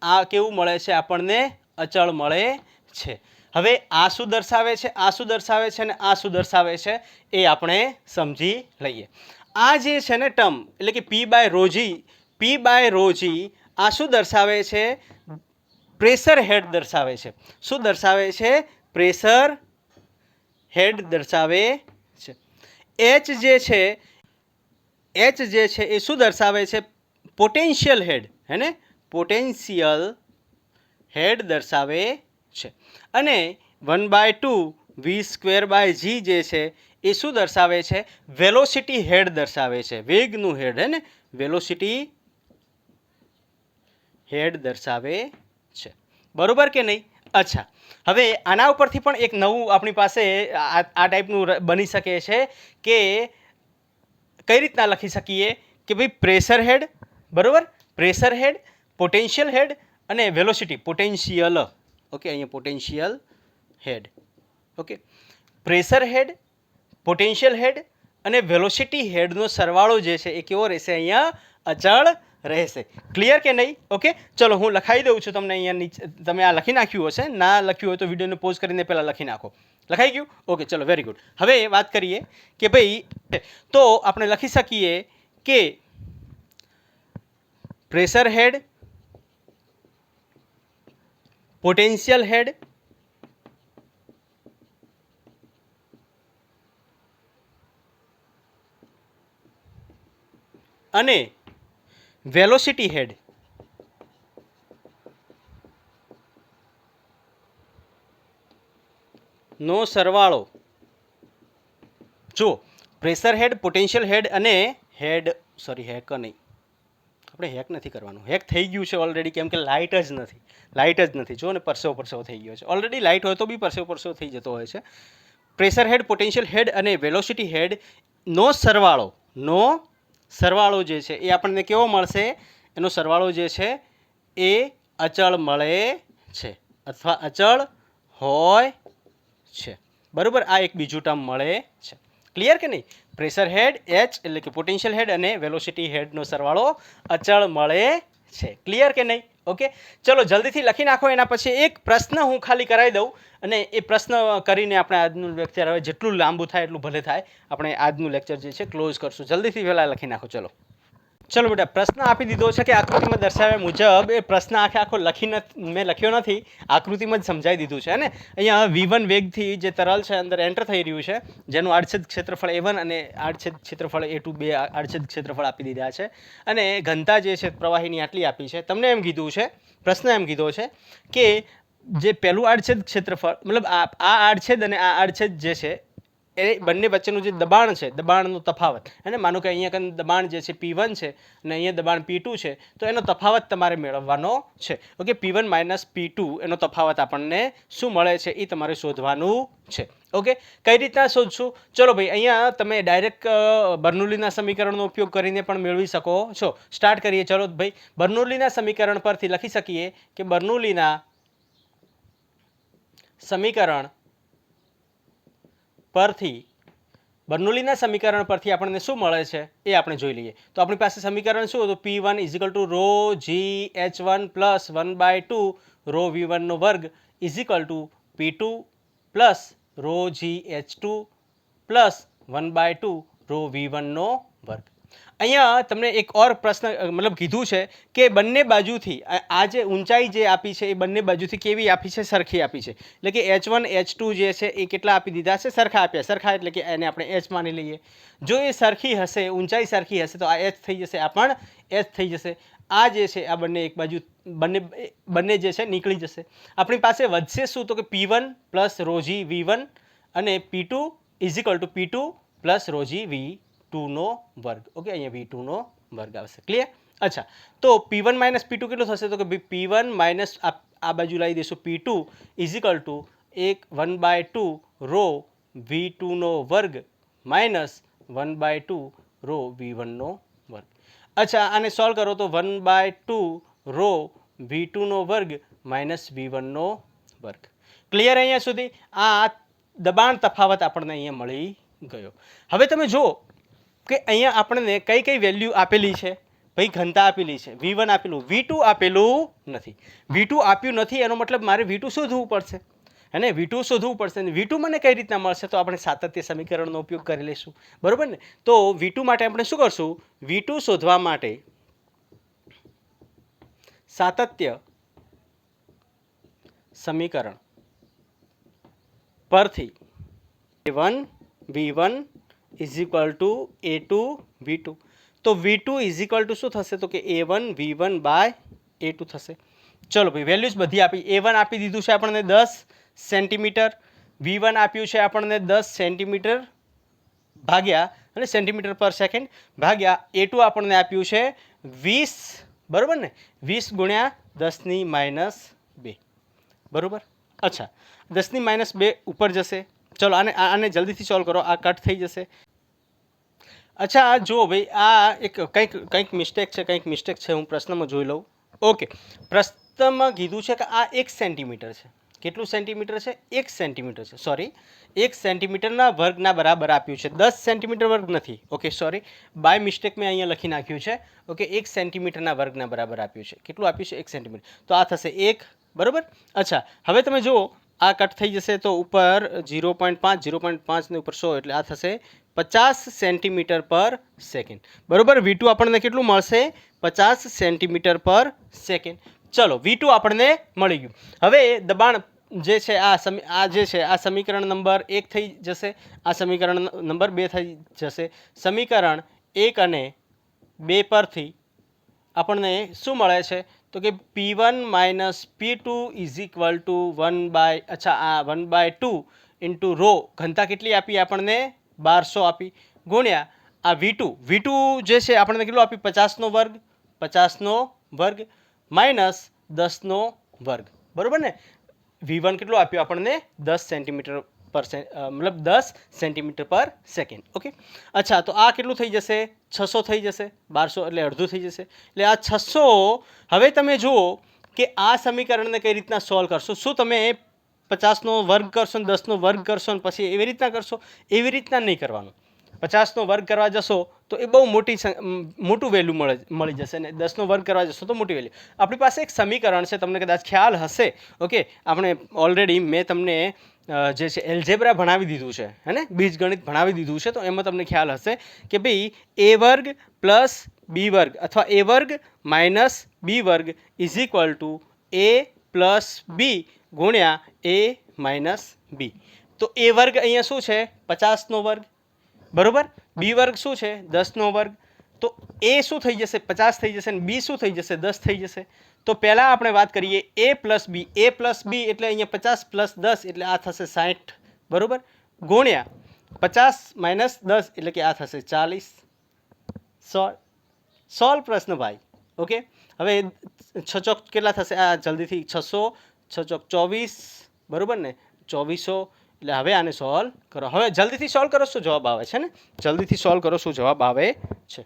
આ કેવું મળે છે આપણને અચળ મળે છે. હવે આ શું દર્શાવે છે, આ શું દર્શાવે છે અને આ શું દર્શાવે છે એ આપણે સમજી લઈએ. આ જે છે ને ટર્મ એટલે કે પી બાય રોજી આ શું દર્શાવે છે, પ્રેશર હેડ દર્શાવે છે. શું દર્શાવે છે, પ્રેશર હેડ દર્શાવે છે. એચ જે છે એ શું દર્શાવે છે, પોટેન્શિયલ હેડ, હે ને, પોટેન્શિયલ હેડ દર્શાવે છે. અને 1/2 વી સ્ક્વેર બાય જી જે છે એ શું દર્શાવે છે, વેલોસિટી હેડ દર્શાવે છે, વેગનું હેડ, હે ને, વેલોસિટી હેડ દર્શાવે છે. બરોબર કે નહીં? અચ્છા, હવે આના ઉપરથી પણ એક નવું આપણી પાસે આ ટાઈપનું બની શકે છે કે કઈ રીતના લખી શકીએ કે ભાઈ પ્રેશર હેડ, બરોબર, પ્રેશર હેડ, પોટેન્શિયલ હેડ અને વેલોસિટી પોટેન્શિયલ. ઓકે, અહીંયા પોટેન્શિયલ હેડ. ઓકે, પ્રેશર હેડ, પોટેન્શિયલ હેડ અને વેલોસિટી હેડનો સરવાળો જે છે એ કેવો રહેશે, અહીંયા અચળ રહેશે. ક્લિયર કે નહીં? ઓકે, ચલો હું લખાઈ દઉં છું તમને અહીંયા નીચે. તમે આ લખી નાખ્યું હશે, ના લખ્યું હોય તો વિડીયોને પોઝ કરીને પહેલાં લખી નાખો. લખાઈ ગયું? ઓકે, ચલો, વેરી ગુડ. હવે વાત કરીએ કે ભાઈ તો આપણે લખી શકીએ કે પ્રેશર હેડ, પોટેન્શિયલ હેડ અને વેલોસિટી હેડ નો સરવાળો. જો પ્રેશર હેડ, પોટેન્શિયલ હેડ અને હેક નહીં, આપણે હેક નથી કરવાનું, હેક થઈ ગયું છે ઓલરેડી, કેમ કે લાઇટ જ નથી. જો ને પરસેવો થઈ ગયો છે ઓલરેડી. લાઇટ હોય તો બી પરસેવો થઈ જતો હોય છે. પ્રેશર હેડ, પોટેન્શિયલ હેડ અને વેલોસિટી હેડ નો સરવાળો જે છે એ આપણને કેવો મળશે, એનો સરવાળો જે છે એ અચળ મળે છે અથવા અચળ હોય છે. બરોબર, આ એક બીજું ટર્મ મળે છે. ક્લિયર કે નહીં? પ્રેશર હેડ એચ એટલે કે પોટેન્શિયલ હેડ અને વેલોસિટી હેડનો સરવાળો અચળ મળે છે. ક્લિયર કે નહીં? ઓકે, ચલો જલ્દીથી લખી નાખો. એના પછી એક પ્રશ્ન હું ખાલી કરાવી દઉં અને એ પ્રશ્ન કરીને આપણે આજનું લેક્ચર, હવે જેટલું લાંબુ થાય એટલું ભલે થાય, આપણે આજનું લેક્ચર જે છે ક્લોઝ કરશું. જલ્દીથી પહેલાં લખી નાખો. ચલો બેટા, પ્રશ્ન આપી દીધો છે કે આકૃતિમાં દર્શાવ્યા મુજબ. એ પ્રશ્ન આખો મેં લખ્યો નથી, આકૃતિમાં જ સમજાવી દીધું છે ને. અહીંયા V1 વેગથી જે તરલ છે અંદર એન્ટર થઈ રહ્યું છે, જેનું આડછેદ ક્ષેત્રફળ A1 અને આડછેદ ક્ષેત્રફળ A2 બે આડછેદ ક્ષેત્રફળ આપી દીધા છે અને ઘનતા જે છે પ્રવાહીની આટલી આપી છે. તમને એમ કીધું છે, પ્રશ્ન એમ કીધો છે કે જે પહેલું આડછેદ ક્ષેત્રફળ, મતલબ આ આડછેદ અને આ આડછેદ જે છે એ બંને વચ્ચેનું જે દબાણ છે, દબાણનો તફાવત, અને માનો કે અહીંયા કંઈ દબાણ જે છે P1 છે અને અહીંયા દબાણ P2 છે, તો એનો તફાવત તમારે મેળવવાનો છે. ઓકે, P1 માઇનસ P2 એનો તફાવત આપણને શું મળે છે એ તમારે શોધવાનું છે. ઓકે, કઈ રીતના શોધશું? ચલો ભાઈ, અહીંયા તમે ડાયરેક્ટ બર્નોલીના સમીકરણનો ઉપયોગ કરીને પણ મેળવી શકો છો. સ્ટાર્ટ કરીએ. ચલો ભાઈ, બર્નોલીના સમીકરણ પરથી લખી શકીએ કે બર્નોલીના સમીકરણ પરથી આપણને શું મળે છે એ આપણે જોઈ લઈએ. તો આપણી પાસે સમીકરણ શું હતું? P1 = ρgh1 + 1/2 ρv1 વર્ગ P2 + ρgh2 + 1/2 ρv1 વર્ગ. અહીંયા તમને એક ઓર પ્રશ્ન મતલબ કીધું છે કે બંને બાજુથી આ જે ઊંચાઈ જે આપી છે એ બંને બાજુથી કેવી આપી છે? સરખી આપી છે. એટલે કે H1 H2 જે છે એ કેટલા આપી દીધા છે? સરખા આપ્યા. સરખા એટલે કે એને આપણે H માની લઈએ. જો એ સરખી હશે, ઊંચાઈ સરખી હશે, તો આ H થઈ જશે, આ પણ H થઈ જશે. આ જે છે આ બંને એક બાજુ બંને જે છે નીકળી જશે. આપણી પાસે વધશે શું? તો કે P1 + ρgv1 અને P2 = P2 + ρgv2 નો વર્ગ. ઓકે, અહીંયા V2 નો વર્ગ આવશે. ક્લિયર? અચ્છા, તો P1 - P2 કેટલું થશે? તો કે P1 માઇનસ આ બાજુ લાવી દઈશું P2 = 1/2 ρv2 નો વર્ગ માઇનસ 1/2 ρv1 નો વર્ગ. અચ્છા, આને સોલ્વ કરો તો 1/2 ρv2 નો વર્ગ માઇનસ v1 નો વર્ગ. ક્લિયર? અહીંયા સુધી આ દબાણ તફાવત આપણને અહીંયા મળી ગયો. હવે તમે જુઓ કે અહીંયા આપણને કઈ વેલ્યુ આપેલી છે? ભાઈ ઘનતા આપેલી છે, V1 આપેલું, V2 આપેલું નથી. V2 આપ્યું નથી એનો મતલબ મારે V2 શોધવું પડશે, હે V2 શોધવું પડશે. અને V2 મને કઈ રીતના મળશે? તો આપણે સાતત્ય સમીકરણનો ઉપયોગ કરી લઈશું, બરોબર ને? તો V2 માટે આપણે શું કરશું? V2 શોધવા માટે સાતત્ય સમીકરણ પરથી A1 V1 is equal two A2 V2. તો V2 ઇઝ ઇક્વલ ટુ શું થશે? તો કે A1 V1 બાય A2 થશે. ચલો ભાઈ વેલ્યુઝ બધી આપી. A1 આપી દીધું છે આપણને 10 સેન્ટીમીટર, V1 આપ્યું છે આપણને 10 સેન્ટીમીટર ભાગ્યા અને સેન્ટીમીટર પર સેકન્ડ ભાગ્યા A2 આપણને આપ્યું છે 20, બરોબર ને? 20 ગુણ્યા 10⁻², બરોબર. અચ્છા, 10⁻² ઉપર જશે. ચલો આને જલ્દીથી સોલ્વ કરો, આ કટ થઈ જશે. અચ્છા જુઓ ભાઈ, આ એક કંઈક મિસ્ટેક છે, હું પ્રશ્નમાં જોઈ લઉં. ઓકે, પ્રશ્નમાં કીધું છે કે આ 1 સેન્ટીમીટર છે. કેટલું સેન્ટીમીટર છે? 1 સેન્ટીમીટર છે. સોરી, 1 સેન્ટીમીટરના વર્ગના બરાબર આપ્યું છે, 10 સેન્ટીમીટર વર્ગ નથી. ઓકે સોરી, બાય મિસ્ટેક મેં અહીંયા લખી નાખ્યું છે. ઓકે, 1 સેન્ટીમીટરના વર્ગના બરાબર આપ્યું છે. કેટલું આપ્યું છે? 1 સેન્ટીમીટર. તો આ થશે 1, બરોબર. અચ્છા, હવે તમે જુઓ આ કટ થઈ જશે તો ઉપર 0.5 ને ઉપર 100 એટલે આ થશે 50 સેન્ટીમીટર પર સેકન્ડ, બરોબર. V2 આપણને કેટલું મળશે? 50 સેન્ટીમીટર પર સેકન્ડ. ચલો V2 આપણને મળી ગયું. હવે દબાણ જે છે આ સમીકરણ નંબર 1 થઈ જશે, આ સમીકરણ નંબર 2 થઈ જશે. સમીકરણ 1 અને 2 પરથી આપણને શું મળે છે? તો કે P1 - P2 is equal to 1/2 into rho, ઘનતા કેટલી આપી આપણને? 1200 આપી, ગુણ્યા આ V2 જે છે આપણને કેટલું આપ્યું? 50નો વર્ગ માઇનસ 10નો વર્ગ, બરોબર ને? V1 કેટલું આપ્યું આપણને? 10 સેન્ટીમીટર પર મતલબ 10 સેન્ટીમીટર પર સેકન્ડ. ઓકે, અચ્છા, તો આ કેટલું થઈ જશે? 600 થઈ જશે. 1200 એટલે અડધું થઈ જશે. એટલે આ 600. હવે તમે જુઓ કે આ સમીકરણને કઈ રીતના સોલ્વ કરશો? શું તમે 50નો વર્ગ કરશો ને 10નો વર્ગ કરશો ને પછી એવી રીતના કરશો? એવી રીતના નહીં કરવાનું. 50નો વર્ગ કરવા જશો તો એ બહુ મોટું વેલ્યુ મળી જશે, ને 10નો વર્ગ કરવા જશો તો મોટી વેલ્યુ. આપણી પાસે એક સમીકરણ છે, તમને કદાચ ખ્યાલ હશે. ઓકે, આપણે ઓલરેડી મેં તમને જે છે એલ્જેબ્રા ભણાવી દીધું છે, હે ને? બીજગણિત ભણાવી દીધું છે. તો એમાં તમને ખ્યાલ હશે કે ભાઈ A² + B² અથવા A² - B² is equal two A + B ગુણ્યા A - B. તો A² અહીંયા શું છે? 50નો વર્ગ, બરોબર. B² શું છે? 10નો વર્ગ. તો A શું થઈ જશે? 50 થઈ જશે, અને B શું થઈ જશે? 10 થઈ જશે. તો પહેલાં આપણે વાત કરીએ A + B. A + B એટલે અહીંયા 50 + 10 એટલે આ થશે 60, બરોબર, ગુણ્યા 50 - 10 એટલે કે આ થશે 40. સોલ્વ પ્રશ્ન ભાઈ. ઓકે, હવે 6 ચોક કેટલા થશે? આ જલ્દીથી 600, 6 ચોક 24, બરોબર ને? 2400. એટલે હવે આને સોલ્વ કરો. હવે જલ્દીથી સોલ્વ કરો, શું જવાબ આવે છે ને? જલ્દીથી સોલ્વ કરો, શું જવાબ આવે છે?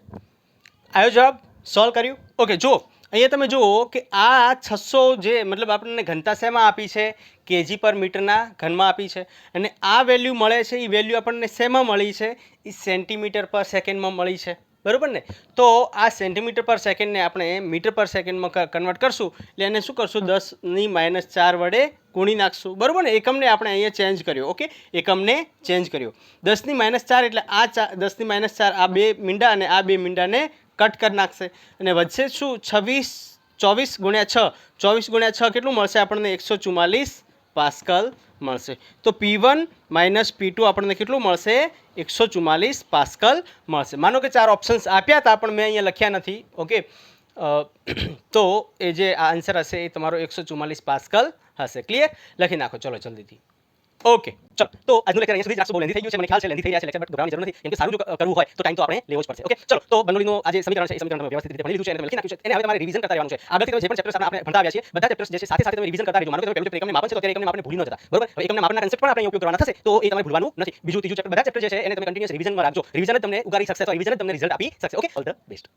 આવ્યો જવાબ? સોલ્વ કર્યું? ઓકે, જુઓ અહીંયા તમે જુઓ કે આ 600 જે મતલબ આપણને ઘનતા શેમાં આપી છે? kg/મીટરના ઘનમાં આપી છે. અને આ વેલ્યુ મળે છે, એ વેલ્યુ આપણને શેમાં મળી છે? એ સેન્ટીમીટર પર સેકન્ડમાં મળી છે, બરોબર ને? તો આ સેન્ટીમીટર પર સેકન્ડને આપણે મીટર પર સેકન્ડમાં કન્વર્ટ કરશું એટલે એને શું કરશું? 10⁻4 વડે ગુણી નાખશું, બરોબર ને? એકમને આપણે અહીંયા ચેન્જ કર્યો. ઓકે, એકમને ચેન્જ કર્યો. 10⁻4 એટલે આ 10⁻4 આ 2 મીંડા અને આ 2 મીંડાને કટ કરી નાખશે અને વધશે શું? 24 ગુણ્યા 6. 24 ગુણ્યા 6 કેટલું મળશે આપણને? 144 પાસ્કલ મળશે. તો P1 - P2 આપણને કેટલું મળશે? 144 પાસ્કલ મળશે. માનો કે 4 ઓપ્શન્સ આપ્યા હતા પણ મેં અહીંયા લખ્યા નથી. ઓકે, તો એ જે આન્સર હશે એ તમારો 144 પાસ્કલ હશે. ક્લિયર? લખી નાખો ચલો જલ્દીથી. ઓકે, ચલો તો આજનું લેક્ચર અહીંયા સુધી જ રાખશું. બહુ લેન્ધી થઈ ગયું છે, મને ખ્યાલ છે લેન્ધી થઈ રહ્યા છે લેક્ચર, બટ ગભરાવાની જરૂર નથી, કેમ કે સારું જો કરવું હોય તો ટાઈમ તો આપણે લેવો જ પડશે. ઓકે, ચલો તો બર્નોલીનું આ જે સમીકરણ છે એ સમીકરણ તમે વ્યવસ્થિત રીતે ભણી લીધું છે અને તમે લખી નાખ્યું છે. એને હવે તમારે રિવિઝન કરતા રહેવાનું છે. આગળથી તમે જે પણ ચેપ્ટર્સ આપણે ભણતા આવ્યા છીએ બધા ચેપ્ટર્સ જે છે સાથે તમે રિવિઝન કરતા રહેજો. માનો કે તમે પહેલું ચેપ્ટર એકમને માપન છે તો ત્યારે એકમને માપનને ભૂલી ન જતા, બરોબર? હવે એકમને માપનના કન્સેપ્ટ પણ આપણે ઉપયોગ કરવાના થશે તો એ તમારે ભૂલવાનું નથી. બીજું ત્રીજું ચેપ્ટર બધા ચેપ્ટર જે છે એને તમે કન્ટિન્યુઅસ રિવિઝનમાં રાખજો. રિવિઝન જ તમને ઉગારી શકશે, તો રિવિઝન જ તમને રિઝલ્ટ આપી શકશે. Okay, all the best.